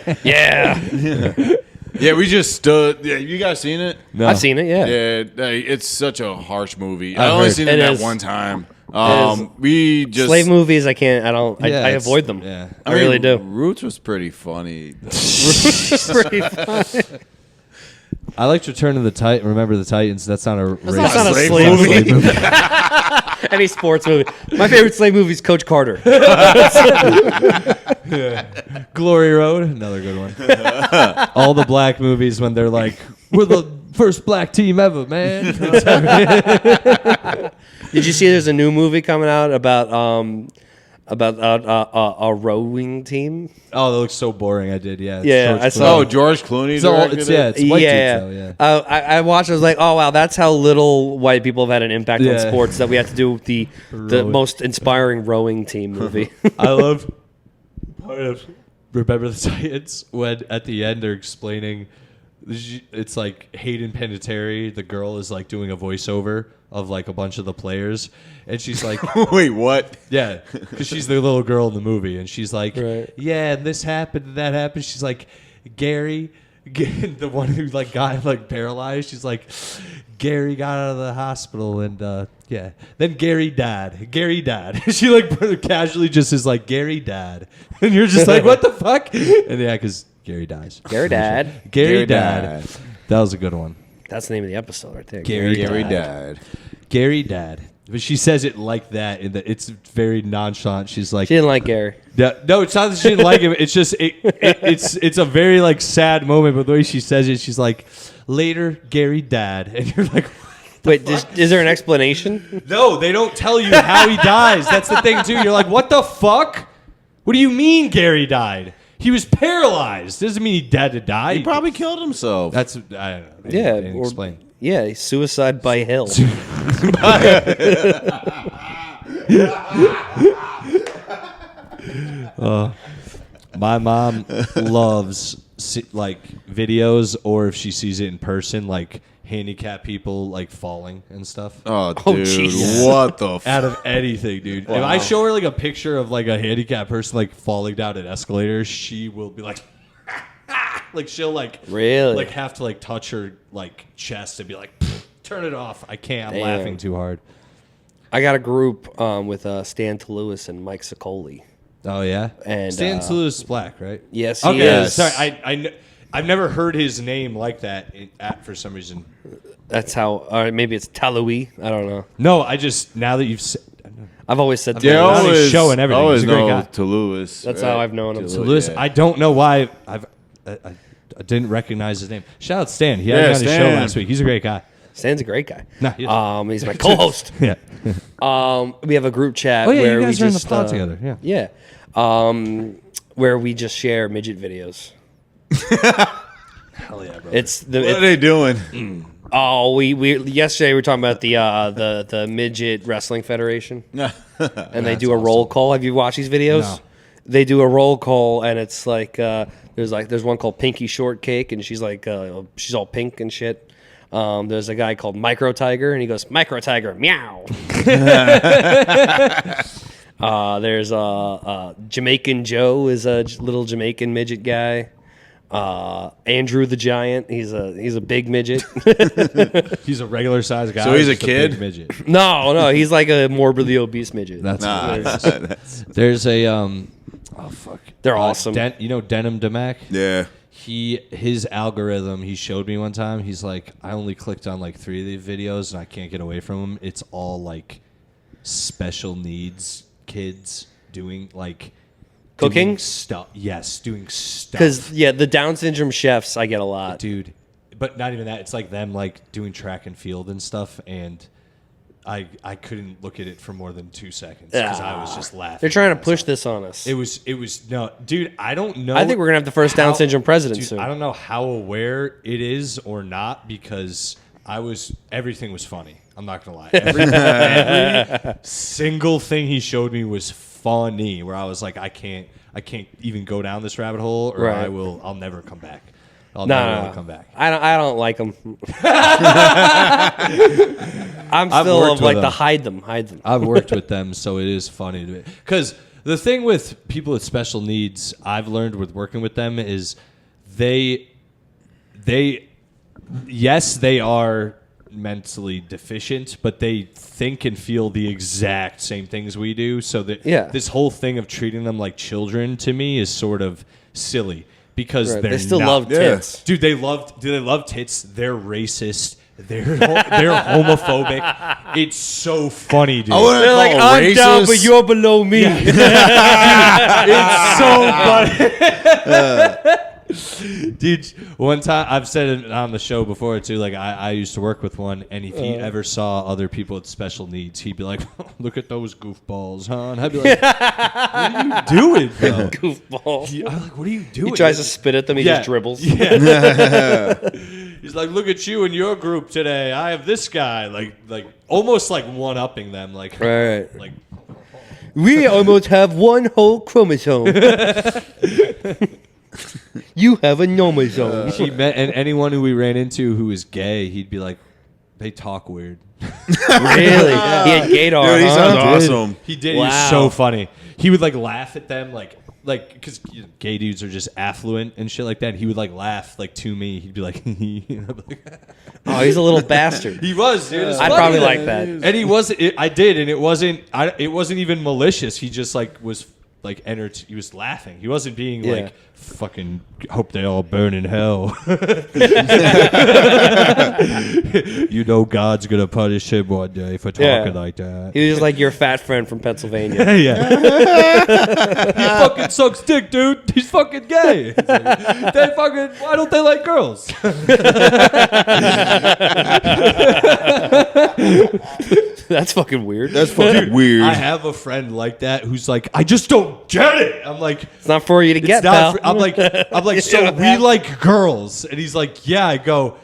Yeah, we just stood. Yeah, you guys seen it? No. I've seen it, yeah. Yeah, it's such a harsh movie. I've I only heard. seen It it that is. one time. is. We just Slave movies, I can't, I don't, Yeah, I it's- avoid them. yeah. I really do. Roots was pretty funny. Pretty fun. I liked Return of the Titan. Remember the Titans? That's not a. That's not a Slave slave movie. movie. Any sports movie. My favorite slave movie is Coach Carter. Glory Road, another good one. All the black movies when they're like, "We're the first black team ever, man." Did you see there's a new movie coming out about about a rowing team. Oh, that looks so boring. I did, yeah. It's Yeah, George I Clooney. saw- Oh, George Clooney. It's all, directed it's, it? yeah, it's white Yeah, dudes, though, yeah. I watched. I was like, oh wow, that's how little white people have had an impact on Yeah. sports that we have to do the Rowing. most inspiring rowing team movie. I love part of Remember the Titans when at the end they're explaining. It's like Hayden Panettiere, the girl, is like doing a voiceover of like a bunch of the players, and she's like, Wait, what? yeah, because she's the little girl in the movie, and she's like, Right. yeah, and this happened, and that happened. She's like, Gary, the one who like got like paralyzed. She's like, Gary got out of the hospital, and yeah, then Gary died. Gary died. She like casually just is like, Gary died, and you're just like, what the fuck? And yeah, because Gary dies. Gary died. Gary Gary died. died. That was a good one. That's the name of the episode right there. Gary Gary died. died. Gary died. But she says it like that, and it's very nonchalant. She's like, She didn't like Gary. no, it's not that she didn't like him. It's just it's a very like sad moment. But the way she says it, she's like, later Gary died, and you're like, Wait, is there an explanation? no, they don't tell you how he dies. That's the thing too. You're like, what the fuck? What do you mean Gary died? He was paralyzed. Doesn't mean he had to die. He probably killed himself. That's I don't know. They Yeah, didn't or- explain. Yeah, suicide by hill. My mom loves like videos, or if she sees it in person, like handicapped people like falling and stuff. Oh, Oh, dude. Jesus. What the f? Out of anything, dude. If I show her like a picture of like a handicapped person like falling down an escalator, she will be like, like she'll like Really? like have to like touch her like chest and be like, turn it off. I can't. I'm Damn. laughing too hard. I got a group with Stan Toulouse and Mike Sicoli. Oh yeah. And, Stan Toulouse is black, right? Yes, he Okay. is. Sorry, I've never heard his name like that for some reason. That's how, or maybe it's Talui. I don't know. No, I just now that you've said, I've always said Yeah, Toulouse. on his always, show and everything. always He's a great know guy. Toulouse. That's how I've known him. Toulouse. Yeah. I don't know why I didn't recognize his name. Shout out Stan. He had me on his show Stan. last week. He's a great guy. Stan's a great guy. Nah, he is. He's my co-host. Yeah. We have a group chat Oh yeah, where you guys we are in just the pod together. Yeah. Yeah. Where we just share midget videos. Hell yeah, bro. It's What are the they doing? we yesterday we were talking about the midget wrestling federation, and they do a roll call. Have you watched these videos? No. They do a roll call, and it's like there's one called Pinky Shortcake, and she's like she's all pink and shit. There's a guy called Micro Tiger, and he goes Micro Tiger meow. There's Jamaican Joe is a little Jamaican midget guy. Andrew the Giant, he's a big midget. He's a regular sized guy. So he's a just kid? big midget. No, he's like a morbidly obese midget. That's Nah, there's a oh fuck. They're awesome. You know Denim Demac? yeah. His algorithm he showed me one time. He's like, I only clicked on like 3 of the videos and I can't get away from them. It's all like special needs kids doing like Cooking? doing stuff. Yes, doing stuff. Because the Down syndrome chefs I get a lot. Dude, but not even that. It's like them like doing track and field and stuff, and I couldn't look at it for more than 2 seconds because I was just laughing. They're trying to push this on us. It was no, dude. I don't know. I think we're gonna have the first Down syndrome president Dude, soon. I don't know how aware it is or not because everything was funny. I'm not gonna lie. Every single thing he showed me was funny. Where I was like, I can't even go down this rabbit hole, or Right. I'll never come back. I'll never come back. I don't like them. I'm I've still worked of like with the them. hide them. I've worked with them, so it is funny to me. Because the thing with people with special needs, I've learned with working with them is they are mentally deficient, but they think and feel the exact same things we do. So that this whole thing of treating them like children to me is sort of silly because Right. they're They still not- love tits. Dude, they love tits. They're racist. They're homophobic. It's so funny, dude. I wouldn't They're like, call I'm down, racist. but you're below me. It's so funny. Dude, one time I've said it on the show before too. Like I used to work with one, and if he ever saw other people with special needs, he'd be like, "Look at those goofballs, huh?" And I'd be like, "What are you doing, bro?" Goofball. I'm like, "What are you doing?" He tries to spit at them. He just dribbles. Yeah. He's like, "Look at you and your group today. I have this guy." Like almost like one upping them. Like, Right. Like, We almost have one whole chromosome. You have a nomosome. he met, and anyone who we ran into who was gay, he'd be like, "They talk weird." Really? He had gaydar, Dude, he huh? sounds awesome. He did. Wow. He was so funny. He would like laugh at them, like because gay dudes are just affluent and shit like that. He would like laugh like to me. He'd be like, Oh, he's a little bastard. he was, dude. I'd probably like that. And he wasn't. I did, and it wasn't. It wasn't even malicious. He just like was like he was laughing. He wasn't being Yeah. like fucking hope they all burn in hell. You know God's gonna punish him one day for talking like that. He was just like your fat friend from Pennsylvania. Yeah. He fucking sucks dick, dude. He's fucking gay. It's like, they fucking. Why don't they like girls? That's fucking weird. That's fucking weird. I have a friend like that who's like, I just don't get it. I'm like, It's not for you to get, it's not. pal. I'm like, so we like girls, and he's like, yeah. I go,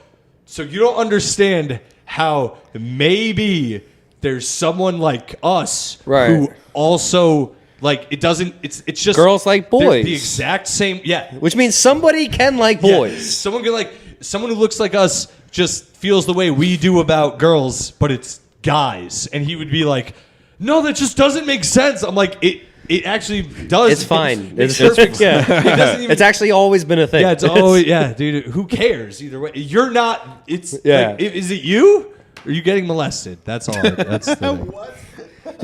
so you don't understand how maybe there's someone like us Right. who also like it doesn't. It's just Girls like they're boys. the exact same. Yeah, Which means somebody can like yeah. boys. Someone can like someone who looks like us just feels the way we do about girls, but it's guys. And he would be like, "No, that just doesn't make sense." I'm like, it actually does. It's fine. It's It's perfect. yeah. It doesn't even. It's actually always been a thing. Yeah, it's always yeah, dude. Who cares either way? You're not. It's Yeah. Like, is it you? Or are you getting molested? That's all. That's the thing.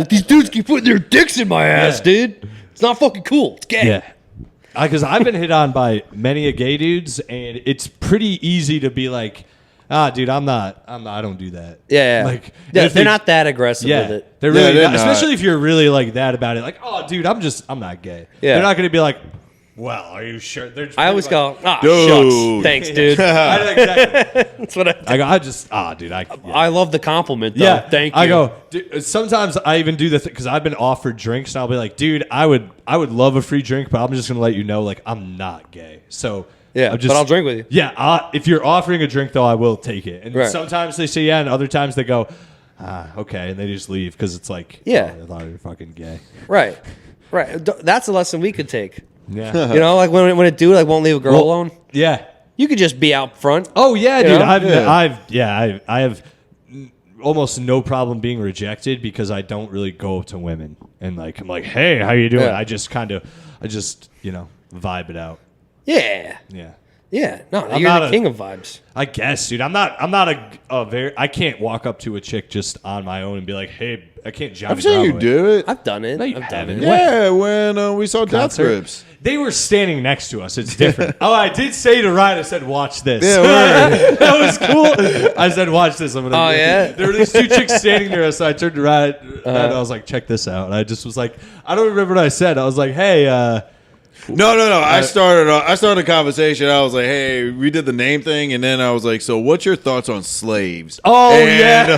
These dudes keep putting their dicks in my ass, dude. It's not fucking cool. It's gay. Yeah. Because I've been hit on by many a gay dudes, and it's pretty easy to be like, dude, I don't do that. Yeah. Like, Yeah, if they're they- not that aggressive Yeah, with it. they're really they're not, not. especially if you're really like that about it. Like, oh, dude, I'm not gay. Yeah. They're not going to be like, well, are you sure? They're just I always like, go, Dude. shucks. Thanks, dude. exactly. That's what Dude, I. Yeah. I love the compliment, though. Yeah, Thank you. I go. Dude, sometimes I even do the thing because I've been offered drinks, and I'll be like, "Dude, I would love a free drink, but I'm just gonna let you know, like, I'm not gay." So Yeah, I'm but I'll drink with you. Yeah, if you're offering a drink, though, I will take it. And Right. sometimes they say yeah, and other times they go, okay, and they just leave because it's like, Yeah. I thought you were fucking gay. Right. That's a lesson we could take. Yeah, You know, like when a dude like won't leave a girl alone, yeah. you could just be out front. Oh yeah, You dude. know? I have almost no problem being rejected because I don't really go up to women and like I'm like, hey, how you doing? Yeah. I just vibe it out. Yeah. Yeah. Yeah. No, I'm you're not the a- king of vibes. I guess, dude. I'm not a very. I can't walk up to a chick just on my own and be like, hey, I can't Johnny I'm saying you Bravo it. do it. I've done it. No, you I've done haven't. it. Yeah, when we saw Death Concert. Grips. They were standing next to us. It's different. Oh, I did say to Ryan, I said, watch this. Yeah, word. That was cool. I said, watch this. I'm gonna Oh, yeah? There were these two chicks standing there, so I turned to Ryan and I was like, check this out. And I just was like, I don't remember what I said. I was like, hey, No. I started a conversation. I was like, "Hey, we did the name thing," and then I was like, "So, what's your thoughts on slaves?" oh And, yeah.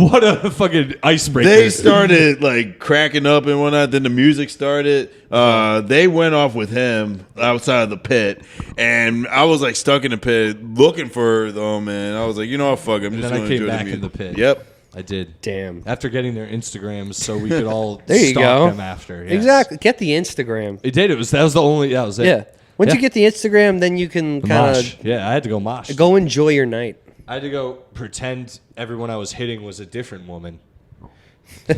what a fucking icebreaker. They started like cracking up and whatnot. Then the music started. They went off with him outside of the pit, and I was like stuck in the pit looking for them. And I was like, you know what, fuck it. I'm just then I going came to enjoy back the in music. the pit. Yep. I did. Damn. After getting their Instagrams, so we could all There you stalk go. them after. Yes. Exactly. Get the Instagram. It did. That was the only. That was it. Yeah. Once Yeah. you get the Instagram, then you can The kind mosh. of Yeah, I had to go mosh. go enjoy your night. I had to go pretend everyone I was hitting was a different woman. You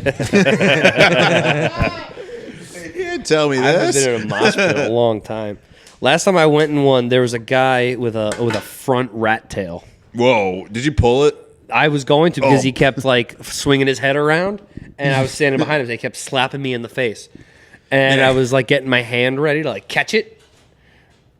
didn't tell me I haven't this. been in a mosh pit in a long time. Last time I went in one, there was a guy with a front rat tail. Whoa! Did you pull it? I was going to because Oh. he kept like swinging his head around, and I was standing behind him. So he kept slapping me in the face, and I was like getting my hand ready to like catch it,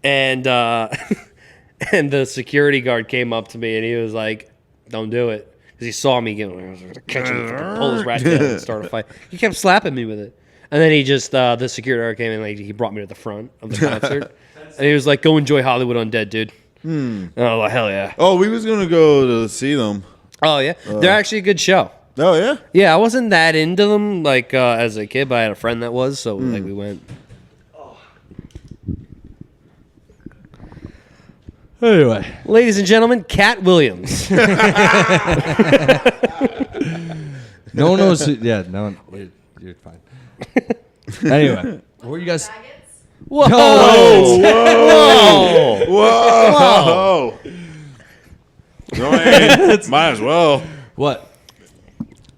and and the security guard came up to me and he was like, "Don't do it," because he saw me catch him, pull his rat tail and start a fight. He kept slapping me with it. And then he just the security guard came in, like he brought me to the front of the concert, and he was like, "Go enjoy Hollywood Undead, dude." And I was like, "Hell yeah!" Oh, we was gonna go to see them. Oh yeah, they're actually a good show. Oh yeah. Yeah, I wasn't that into them like as a kid, but I had a friend that was, so like we went. Anyway, Ladies and gentlemen, Katt Williams. no one knows. Yeah, no one. You're fine. Anyway, what were you guys? Whoa! Whoa! Whoa! No, might as well. What?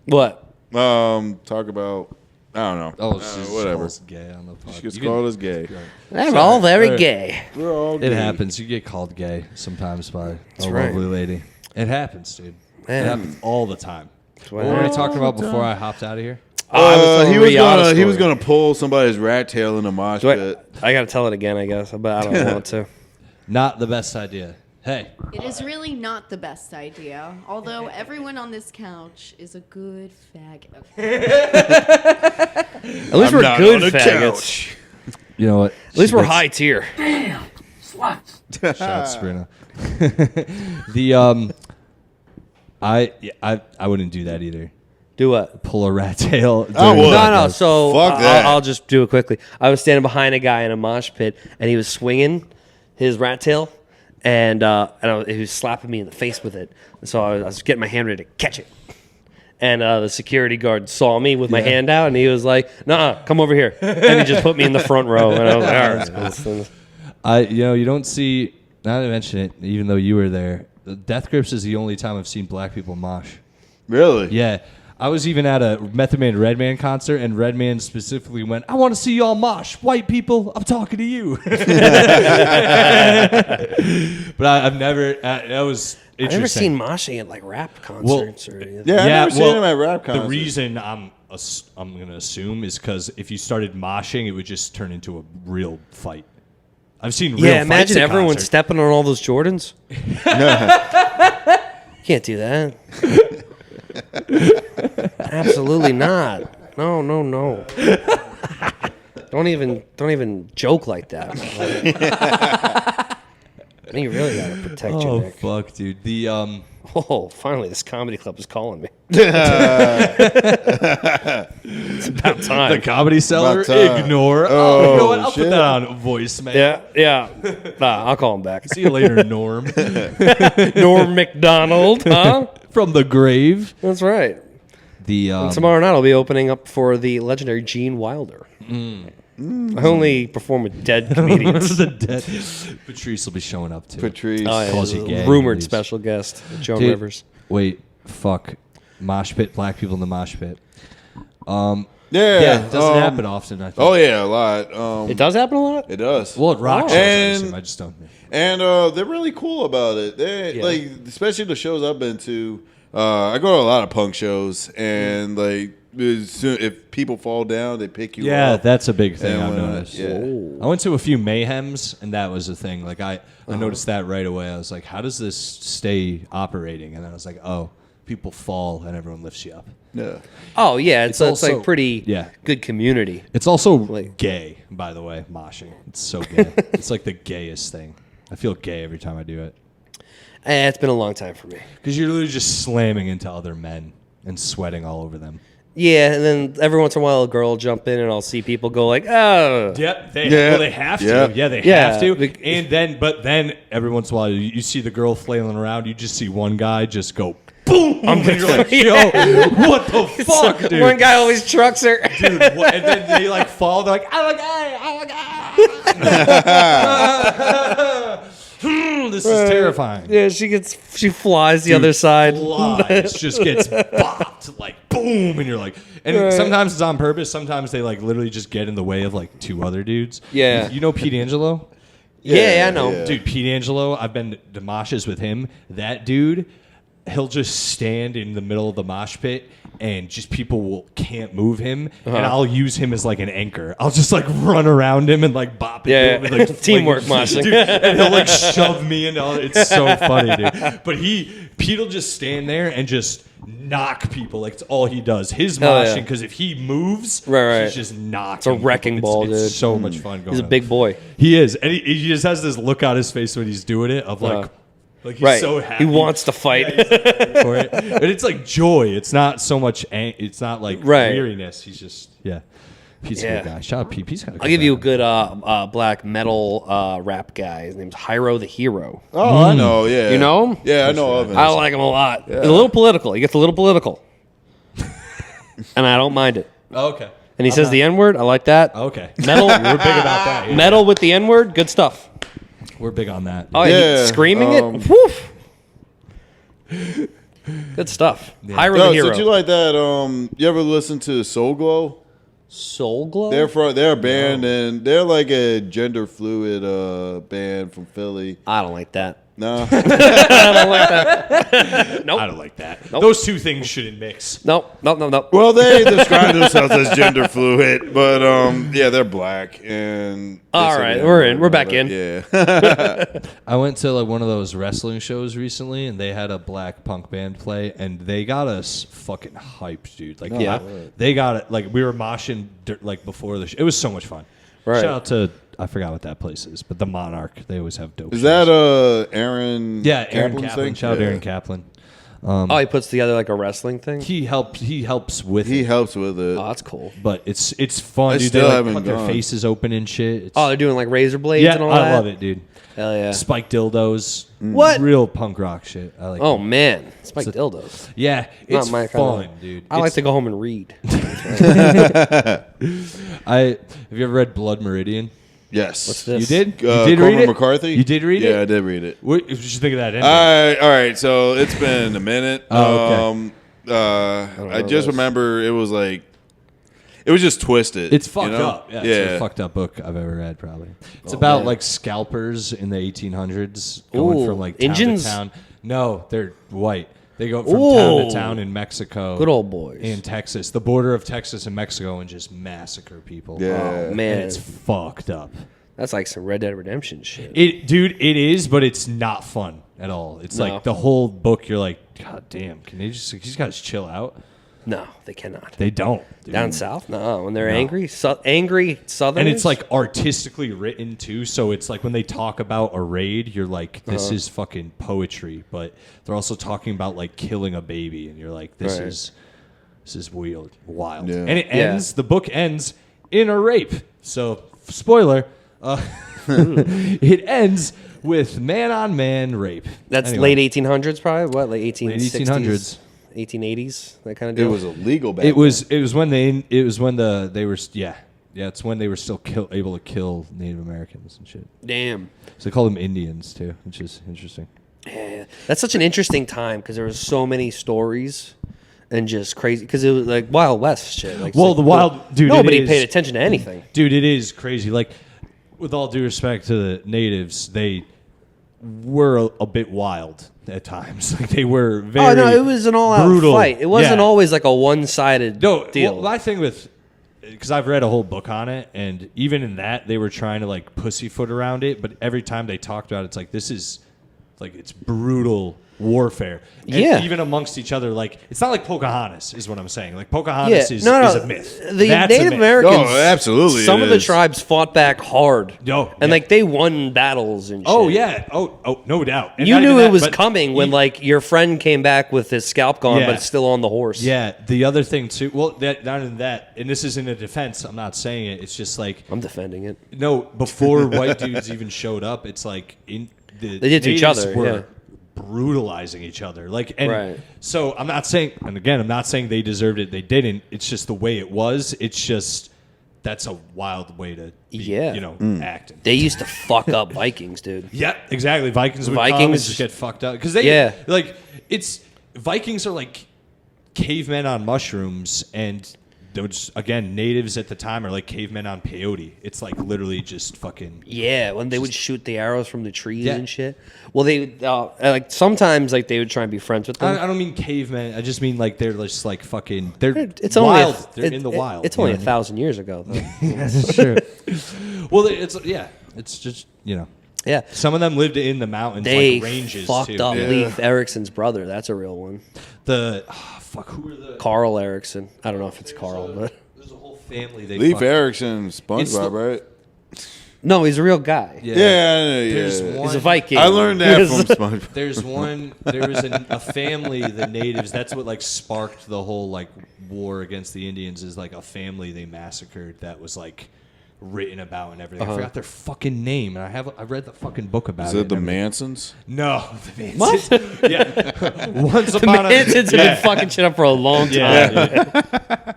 What? Talk about. I don't know. Oh, she's whatever. Gay on the pod. She gets called as gay. They're all very gay. We're all It gay. happens. You get called gay sometimes by a right. lovely lady. It happens, dude. Man. It happens all the time. What What were we talking about before I hopped out of here? He was gonna pull somebody's rat tail in a mosh pit. I gotta tell it again, I guess, but I don't want to. Not the best idea. Hey, It is really not the best idea, although everyone on this couch is a good faggot. At least I'm we're not good on the faggots. couch. you know what? At least we're high tier. Shout out Sabrina. I wouldn't do that either. Do what? Pull a rat tail. I would. No. So Fuck that. I'll just do it quickly. I was standing behind a guy in a mosh pit, and he was swinging his rat tail, and he was slapping me in the face with it. So I was getting my hand ready to catch it. And the security guard saw me with my hand out, and he was like, "Nah, come over here." And he just put me in the front row, and I was like, "All right." You don't see. Not to mention it, even though you were there, Death Grips is the only time I've seen black people mosh. Really? Yeah. I was even at a Method Man Redman concert, and Redman specifically went, "I want to see y'all mosh. White people, I'm talking to you." But I've never. That was interesting. I've never seen moshing at like rap concerts or anything. Yeah, I've never seen him at rap The concerts. reason I'm going to assume is because if you started moshing, it would just turn into a real fight. I've seen real Yeah, fights imagine at everyone concerts. stepping on all those Jordans. Can't do that. Absolutely not. No. Don't even joke like that. You really gotta protect your Oh neck. fuck, dude. Oh, finally, this comedy club is calling me. It's about time. The Comedy Cellar. About time. Ignore. Oh, you know what? I'll shit. put that on voicemail. Yeah. Nah, I'll call him back. See you later, Norm. Norm McDonald, huh? From the grave. That's right. The Tomorrow night I'll be opening up for the legendary Gene Wilder. I only perform with dead comedians. the dead. Patrice will be showing up too. Patrice. Oh, yeah, Calls you the gay, rumored leaves. special guest, Joan Dude, Rivers. Wait, fuck. Mosh pit, black people in the mosh pit. Yeah. Yeah, it doesn't happen often, I think. Oh yeah, a lot. It does happen a lot? It does. Well, at rock shows, I And- assume. I just don't know. And they're really cool about it. They like, especially the shows I've been to. I go to a lot of punk shows, and like, if people fall down, they pick you Yeah, up. that's a big thing And, I've noticed. yeah. I went to a few mayhems, and that was a thing. Like I noticed that right away. I was like, "How does this stay operating?" And then I was like, "Oh, people fall, and everyone lifts you up." Yeah. Oh, yeah. It's also- like pretty good community. It's also Like- gay, by the way. Moshing. It's so gay. It's like the gayest thing. I feel gay every time I do it It's been a long time for me. because you're literally just slamming into other men and sweating all over them. Yeah, and then every once in a while a girl will jump in and I'll see people go like, oh. Yep, Yeah. they have to. Yeah. Yeah, they Yeah. have to. And then every once in a while you see the girl flailing around. You just see one guy just go boom. And you're like, yo, what the fuck, dude? One guy always trucks her. Dude, what? And then they like fall. They're like, oh my god, this is terrifying. Yeah, she flies the other side. Flies, just gets bopped like boom, and you're like, and sometimes it's on purpose. Sometimes they like literally just get in the way of like two other dudes. Yeah. you know Pete Angelo. Yeah, I know. Yeah. Dude, Pete Angelo, I've been to moshes with him. That dude, he'll just stand in the middle of the mosh pit and just people can't move him, and I'll use him as like an anchor. I'll just like run around him and like bop into him. And, like, Teamwork moshing. Dude, and he'll like shove me into all. It's so funny, dude. But Pete'll just stand there and just knock people. Like, it's all he does. His moshing, because if he moves, right. he's just knocking. It's a wrecking ball, dude. It's so much fun going He's a on. big boy. He is. And he just has this look on his face when he's doing it of like he's so happy. He wants to fight. For it. And it's like joy. It's not so much, it's not like weariness. He's just, Pete's a good guy. Shout out Pete. Pete's got a good I'll give you a guy. good black metal rap guy. His name's Hyro the Hero. Oh, I know. Yeah, You know him? Yeah, I know of him. I like him a lot. He's a little political. He gets a little political. And I don't mind it. Oh, okay. And he says the N-word. I like that. Okay. Metal. We're big about that. Yeah. Metal with the N-word. Good stuff. We're big on that. Oh, Yeah, screaming it. Woof. Good stuff. Hyro the Hero. Did you like that? You ever listen to Soul Glow? Soul Glow? They're a band, and they're like a gender fluid band from Philly. I don't like that. No, I don't like that. Nope. I don't like that. Nope. Those two things shouldn't mix. Nope. well, they describe themselves as gender fluid, but yeah, they're black and. All right, we're in. We're back in. Yeah. I went to like one of those wrestling shows recently, and they had a black punk band play, and they got us fucking hyped, dude. Like, they got it. Like, we were moshing like before the show. It was so much fun. Right. Shout out to, I forgot what that place is, but the Monarch. They always have dope. Is shows. that Aaron? Yeah, Aaron Kaplan's Kaplan. thing? Shout out Yeah. Aaron Kaplan. Oh, he puts together like a wrestling thing? He helps with He it, helps with it. Oh, that's cool. but it's fun. I Dude, still they like haven't cut their gone. faces open and shit. It's, Oh, they're doing like razor blades yeah, and all that? I love it, dude. Hell yeah. Spiked dildos. What? Real punk rock shit. I like. Oh, it. man. Spike It's a- dildos. Yeah, it's my fun, kind of, dude. I like It's- to go home and read. Have you ever read Blood Meridian? Yes. What's this? You did? You did Cormac read it? McCarthy? You did read it? Yeah, I did read it. What did you think of that ending? All right. So it's been a minute. Oh, I just remember it was like, it was just twisted. It's fucked you know? up. Yeah, it's the fucked up book I've ever read, probably. It's about like scalpers in the 1800s going Ooh, from like town Indians? to town. No, they're white. They go from Ooh. town to town in Mexico. Good old boys. In Texas, the border of Texas and Mexico, and just massacre people. Yeah. Oh, man. And it's fucked up. That's like some Red Dead Redemption shit. It is, but it's not fun at all. It's No. like the whole book. You're like, God damn, can they just guys chill out? No, they cannot. They don't. Dude. Down south? No, when they're angry. Angry Southerners? And it's like artistically written too, so it's like when they talk about a raid, you're like, this is fucking poetry. But they're also talking about like killing a baby, and you're like, this is wild. Yeah. And it ends. The book ends in a rape. So spoiler, it ends with man on man rape. That's Anyway. late 1800s, probably. What, like 1860s, 1800s. 1880s, that kind of It deal. was illegal back It was when they were it's when they were still able to kill Native Americans and shit. Damn. So they call them Indians too, which is interesting. Yeah, that's such an interesting time because there was so many stories and just crazy because it was like Wild West shit. Like, Well, it's like, the wild dude. nobody it is, paid attention to anything. Dude, it is crazy. Like, with all due respect to the natives, they were a bit wild at times. Like they were very. Oh no, it was an all-out brutal. fight. It wasn't Yeah. always like a one-sided No, deal. well, my thing with, because I've read a whole book on it, and even in that, they were trying to like pussyfoot around it. But every time they talked about it, it's like this is, like it's brutal warfare. And Yeah. even amongst each other, like it's not like Pocahontas is what I'm saying. Like Pocahontas is no. a myth. The That's a Native myth. Americans, Oh, absolutely Some it of the is. tribes fought back hard. Yo, and yeah. like they won battles and shit. Oh yeah. Oh, no doubt. And You not knew even it that, was but coming when e- like your friend came back with his scalp gone, Yeah. but it's still on the horse. Yeah, the other thing too. Well, that not in that, and this isn't a defense. I'm not saying it. It's just like I'm defending it. no. Before white dudes even showed up, it's like they did to each other, Were yeah. brutalizing each other. Like, and Right. so I'm not saying, and again, I'm not saying they deserved it. They didn't. It's just the way it was. It's just that's a wild way to be, Yeah. acting. They used to fuck up Vikings, dude. Yeah, exactly. Vikings would come and Vikings- just get fucked up because they like it's Vikings are like cavemen on mushrooms, and those again, natives at the time are like cavemen on peyote. It's like literally just fucking. Yeah, when they would shoot the arrows from the trees Yeah. and shit. Well, they like sometimes like they would try and be friends with them. I don't mean cavemen. I just mean like they're just like fucking. They're It's wild. only They're in the wild. It's you only know what I 1,000 years ago. Though. mean? That's true. Well, it's just Yeah, some of them lived in the mountains, they like ranges fucked too. up Yeah. Leif Erikson's brother. That's a real one. Who are the? Carl Erickson. I don't know if it's Carl, but There's a whole family. They Leif fucked. Erikson, It's SpongeBob, the- right? no, he's a real guy. Yeah. Yeah. There's He's a Viking. I learned that from SpongeBob. There was a family, the natives. That's what like sparked the whole like war against the Indians. Is like a family they massacred that was like written about and everything. I forgot their fucking name, and I read the fucking book about Is it. it the and everything. Mansons? No, the Mansons. What? Yeah, once The upon Mansons have been fucking shit up for a long time. yeah.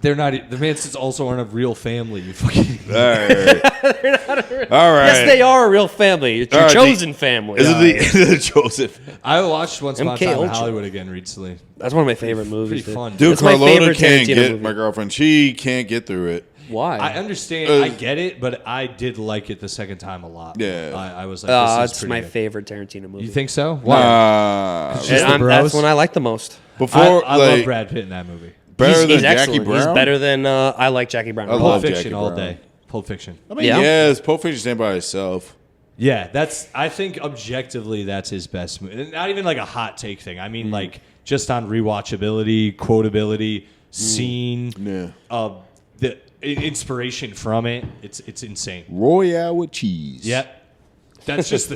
They're not. The Mansons also aren't a real family. You fucking. All right. All right. Yes, they are a real family. It's your All right, chosen family. Is it the Joseph? I watched Once Upon a MK Time in Ultra. Hollywood again recently. That's one of my favorite movies. Pretty fun. Dude, It's my Carlota favorite can't Tarantino get movie. my girlfriend. She can't get through it. Why? I understand. I get it, but I did like it the second time a lot. Yeah. I was like, this is it's pretty my good. favorite Tarantino movie. You think so? Just And the that's bros? one I like the most. before, I like, love Brad Pitt in that movie. better than he's Jackie excellent. Brown. He's better than I like Jackie Brown. I Pulp love Fiction Jackie all Brown. day. Pulp Fiction. I mean, Yeah. yes, Pulp Fiction stand by itself. Yeah, I think objectively that's his best movie. And not even like a hot take thing. I mean, like just on rewatchability, quotability, scene, the inspiration from it. It's insane. Royale with cheese. Yep. That's just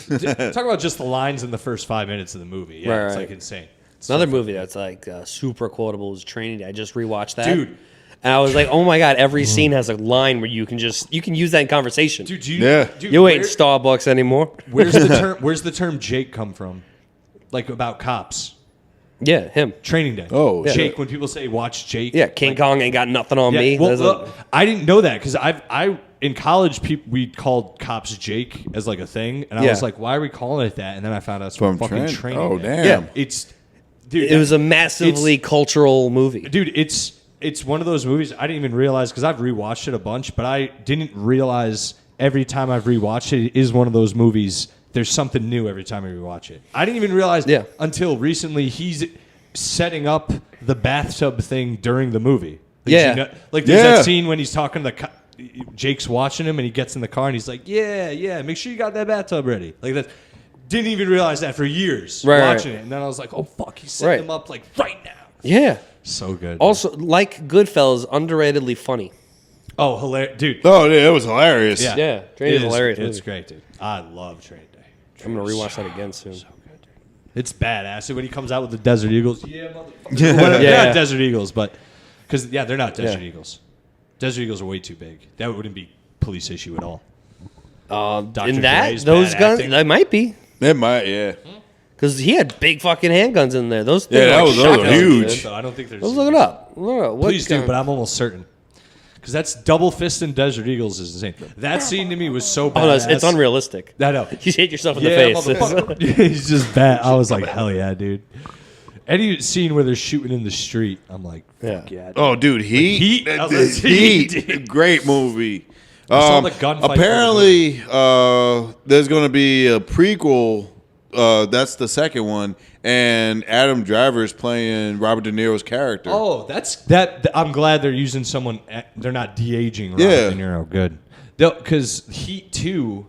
talk about just the lines in the first 5 minutes of the movie. Yeah, it's Right. like insane. It's Another so movie that's like super quotable is Training Day. I just rewatched that, Dude. and I was like, oh my god! Every scene has a line where you can use that in conversation. Dude, Yeah. You ain't Starbucks anymore. Where's the term Jake come from? Like about cops. Yeah, him. Training Day. Oh, Jake. shit. When people say watch Jake. Yeah, King Kong ain't got nothing on Yeah, me. well, There's a- look, I didn't know that because I in college we called cops Jake as like a thing, and I Yeah. was like, why are we calling it that? And then I found out it's From fucking Training. Training. Oh, Day. damn. Yeah. It's dude. it was a massively cultural movie. dude. It's one of those movies I didn't even realize because I've rewatched it a bunch, but I didn't realize every time I've rewatched it, it is one of those movies. There's something new every time I rewatch it. I didn't even realize until recently he's setting up the bathtub thing during the movie. Like, Yeah. you know, like there's that scene when he's talking to Jake's watching him and he gets in the car and he's like, yeah, make sure you got that bathtub ready. Like that. Didn't even realize that for years watching it. And then I was like, oh, fuck, he's setting him up like right now. Yeah. So good. Also, like Goodfellas, underratedly funny. Oh, hilarious. Dude. Oh, yeah, it was hilarious. Yeah. Yeah, Training It Day is is- hilarious It's movie. great, dude. I love Training Day. I'm gonna rewatch that again soon. So good, dude. It's badass. When he comes out with the Desert Eagles, yeah, motherfucker. Yeah. They're not Desert Eagles, but because they're not Desert Yeah. Eagles. Desert Eagles are way too big. That wouldn't be police issue at all. Dr. In that, Dre's those bad guns, acting. that might be. It might, yeah. Because he had big fucking handguns in there. Those things Yeah, that like was- those were shotguns, huge. dude. So I don't think there's. Let's look it up. Look it up. What Please do, gun- but I'm almost certain. Because that's double fisting Desert Eagles is insane. That scene to me was so bad. Oh, no, it's unrealistic. I know. You hit yourself in Yeah, the face. motherfucker. He's just bad. I was like, hell yeah, dude. Any scene where they're shooting in the street, I'm like, fuck yeah. Oh, dude, Heat. Heat? I was like, Heat. Heat. Great movie. saw the gunfight Apparently, there's going to be a prequel. That's the second one. And Adam Driver's playing Robert De Niro's character. Oh, I'm glad they're using someone. They're not de-aging Robert Yeah. De Niro. Good. Because Heat 2,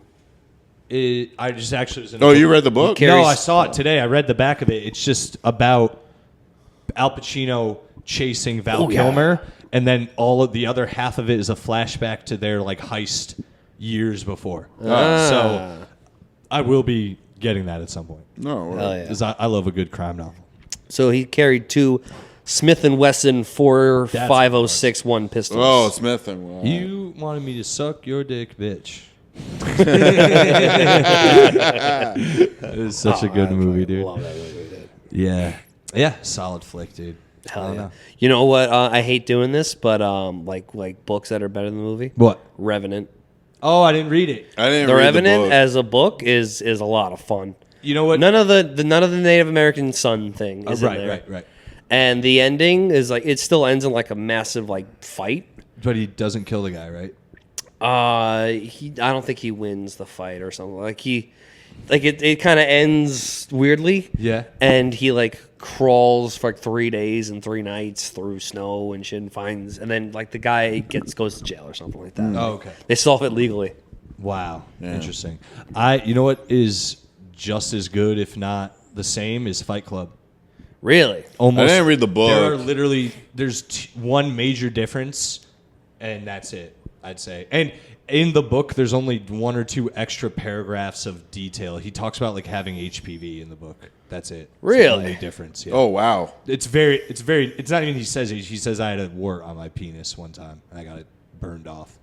I just actually was in Oh, you read the book? carries- No, I saw it today. I read the back of it. It's just about Al Pacino chasing Val Kilmer, and then all of the other half of it is a flashback to their like heist years before. So I will be getting that at some point. No. Hell yeah. Because I love a good crime novel. So he carried two Smith & Wesson 4506-1 pistols. Oh, Smith and Wesson. You wanted me to suck your dick, bitch. It is such a good movie, dude. Love that movie, dude. Yeah, solid flick, dude. Hell yeah. You know what? I hate doing this, but like books that are better than the movie. What? Revenant. Oh, I didn't read it. I didn't The read Revenant the book. as a book is a lot of fun. You know what? None of the Native American son thing is in right, there. right. And the ending is like, it still ends in like a massive like fight. But he doesn't kill the guy, right? I don't think he wins the fight or something. It kind of ends weirdly. Yeah. And he like crawls for like 3 days and 3 nights through snow and shit and then like the guy goes to jail or something like that. Oh, okay. They solve it legally. Wow. Interesting. You know what is just as good, if not the same, is Fight Club. Really? Almost. I didn't read the book. There's one major difference, and that's it, I'd say. And in the book, there's only 1 or 2 extra paragraphs of detail. He talks about like having HPV in the book. That's it. It's Really? the only difference. Yeah. Oh wow. It's not even he says it. He says I had a wart on my penis one time and I got it burned off.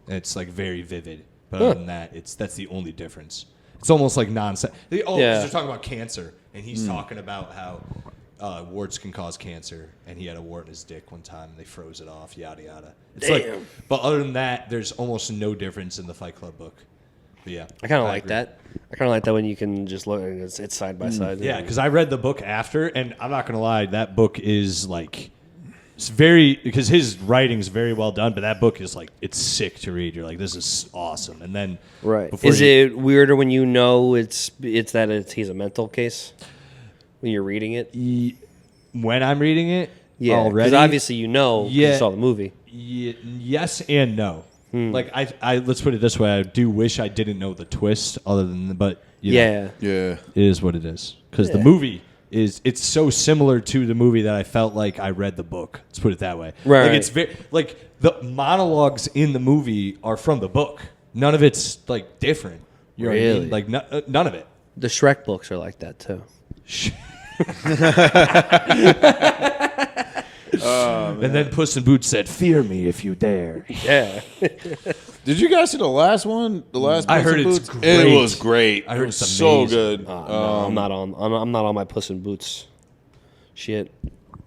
And it's like very vivid. But other than that, that's the only difference. It's almost like nonsense. Because they're talking about cancer, and he's talking about how warts can cause cancer, and he had a wart in his dick one time, and they froze it off, yada yada. It's Damn. but other than that, there's almost no difference in the Fight Club book. But yeah, I kind of like agree. that. I kind of like that when you can just look and it's side by side. Yeah, because I read the book after, and I'm not gonna lie, that book is like. It's because his writing's very well done, but that book is like, it's sick to read. You're like, this is awesome. And then Right. Is it weirder when you know he's a mental case when you're reading it? When I'm reading it, Yeah, already, because obviously you know 'cause you saw the movie. Yes and no. Like I let's put it this way: I do wish I didn't know the twist, but you know, Yeah. it is what it is. Because the movie it's so similar to the movie that I felt like I read the book. Let's put it that way. Right. Like it's very like the monologues in the movie are from the book. None of it's like different. You know what I Really? mean? Like none of it. The Shrek books are like that too. And then Puss in Boots said, "Fear me if you dare." Yeah. Did you guys see the last one? The last. I Puss heard in it's Boots? great. It was great. I heard It was it's so amazing. good. No, I'm not on my Puss in Boots shit.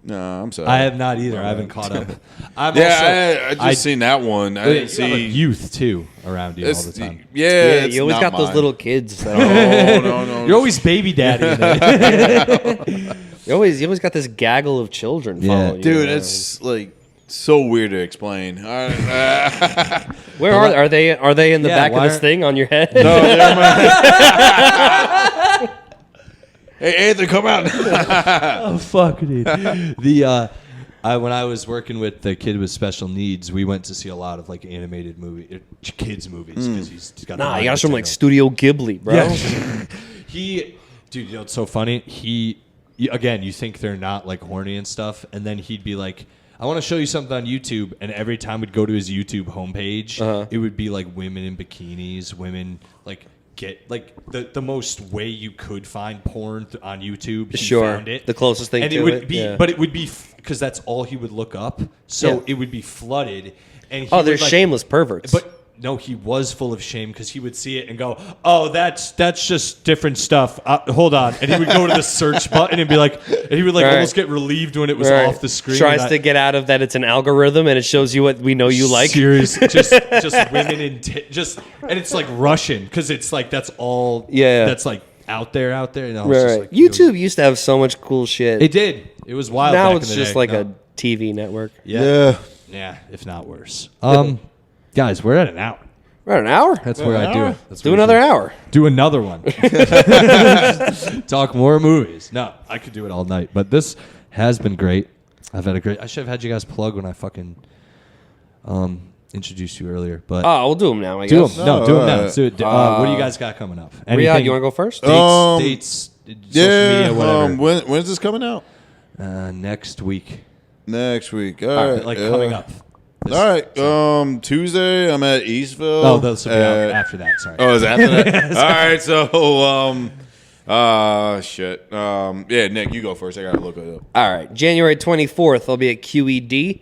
No, I'm sorry. I have not either. I haven't caught up. I just seen that one. I didn't You have a see. youth too around you all It's- the time. Yeah, You always got those little kids. That No. You're always baby daddy. Then. you always got this gaggle of children following you. Dude, it's like so weird to explain. Where are they? Are they in the back of why this aren't- thing on your head? No, they're Hey, Anthony, come out. Oh fuck, dude. When I was working with the kid with special needs, we went to see a lot of like animated kids movies because he's got. Nah, you got us from like Studio Ghibli, bro. Yeah. Dude, you know it's so funny. Again, you think they're not like horny and stuff, and then he'd be like, "I want to show you something on YouTube," and every time we'd go to his YouTube homepage, it would be like women in bikinis, women like. Get like the most way you could find porn on YouTube. He found it. The closest thing and to it would it, be, yeah. but it would be because that's all he would look up. So Yeah. it would be flooded. And he Oh, they're would, like, shameless perverts. But no, he was full of shame because he would see it and go, "Oh, that's just different stuff." Hold on, and he would go to the search button and be like, and he would like Right. almost get relieved when it was Right. off the screen. Tries and to get out of that it's an algorithm and it shows you what we know you like. Serious, just women in and it's like Russian because it's like that's all. Yeah. that's like out there. And I was just Right. like, YouTube used to have so much cool shit. It did. It was wild. Now back it's in the just day. like No. a TV network. Yeah, if not worse. Guys, we're at an hour. We're at an hour. That's where I do it. That's Do what I another hour. Do another one. Talk more movies. No, I could do it all night. But this has been great. I should have had you guys plug when I fucking introduced you earlier. But Oh, we'll do them now, I do guess. them. No, do them now. Let's do it. What do you guys got coming up? Ryhaad, you want to go first? Dates, social media, whatever. When's this coming out? Next week. Next week. All right. Coming up. All right. Tuesday, I'm at Eastville. Oh, those will be out after that. Sorry. Oh, is after that? All right. So, shit. Yeah, Nick, you go first. I gotta look it up. All right. January 24th, I'll be at QED.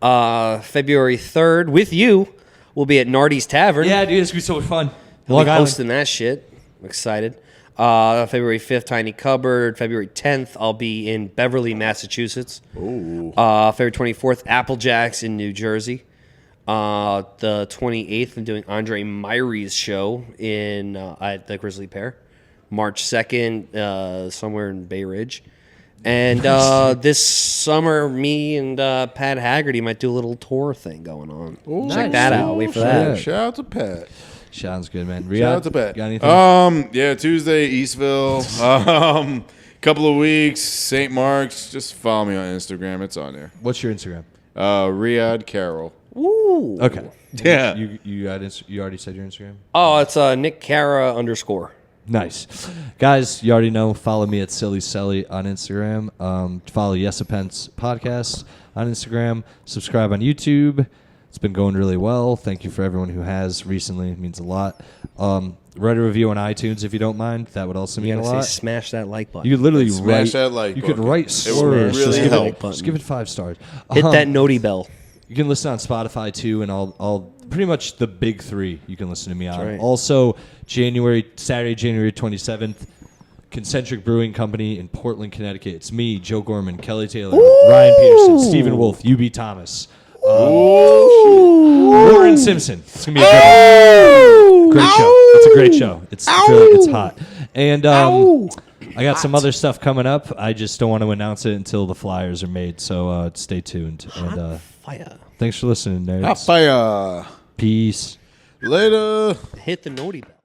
February 3rd, with you, we'll be at Nardi's Tavern. Yeah, dude, it's gonna be so much fun. We'll Long be Island. hosting that shit. I'm excited. February 5th, Tiny Cupboard. February 10th, I'll be in Beverly, Massachusetts. Ooh. February 24th, Applejacks in New Jersey. The 28th, I'm doing Andre Myrie's show at the Grizzly Pear. March 2nd, somewhere in Bay Ridge. And this summer, me and Pat Haggerty might do a little tour thing going on. Check that out. Wait for that. Shout out to Pat. Sounds good, man. Shout Ryhaad, out to Pat. got anything? Yeah, Tuesday, Eastville. Couple of weeks, St. Mark's. Just follow me on Instagram. It's on there. What's your Instagram? Ryhaad Carroll. Woo. Okay. Yeah. You already said your Instagram? Oh, it's Nick Carra _ Nice. Guys, you already know, follow me at Silly Selly on Instagram. Follow Yesapence Podcast on Instagram. Subscribe on YouTube. It's been going really well. Thank you for everyone who has recently. It means a lot. Write a review on iTunes if you don't mind. That would also mean a lot. Smash that like button. You could literally Smash write that like You could button. write It would slurs. really Just give help. Just give it 5 stars. Hit that noti bell. You can listen on Spotify too, and all pretty much the big 3 you can listen to me on. right. Also, Saturday, January 27th, Concentric Brewing Company in Portland, Connecticut. It's me, Joe Gorman, Kelly Taylor, Ryan Peterson, Stephen Wolf, UB Thomas, Warren Simpson. It's gonna be a good one. Great show. It's a great show. It's hot. And I got some other stuff coming up. I just don't want to announce it until the flyers are made. So stay tuned. And Fire. thanks for listening, nerds. Fire. Peace. Later. Hit the noti bell.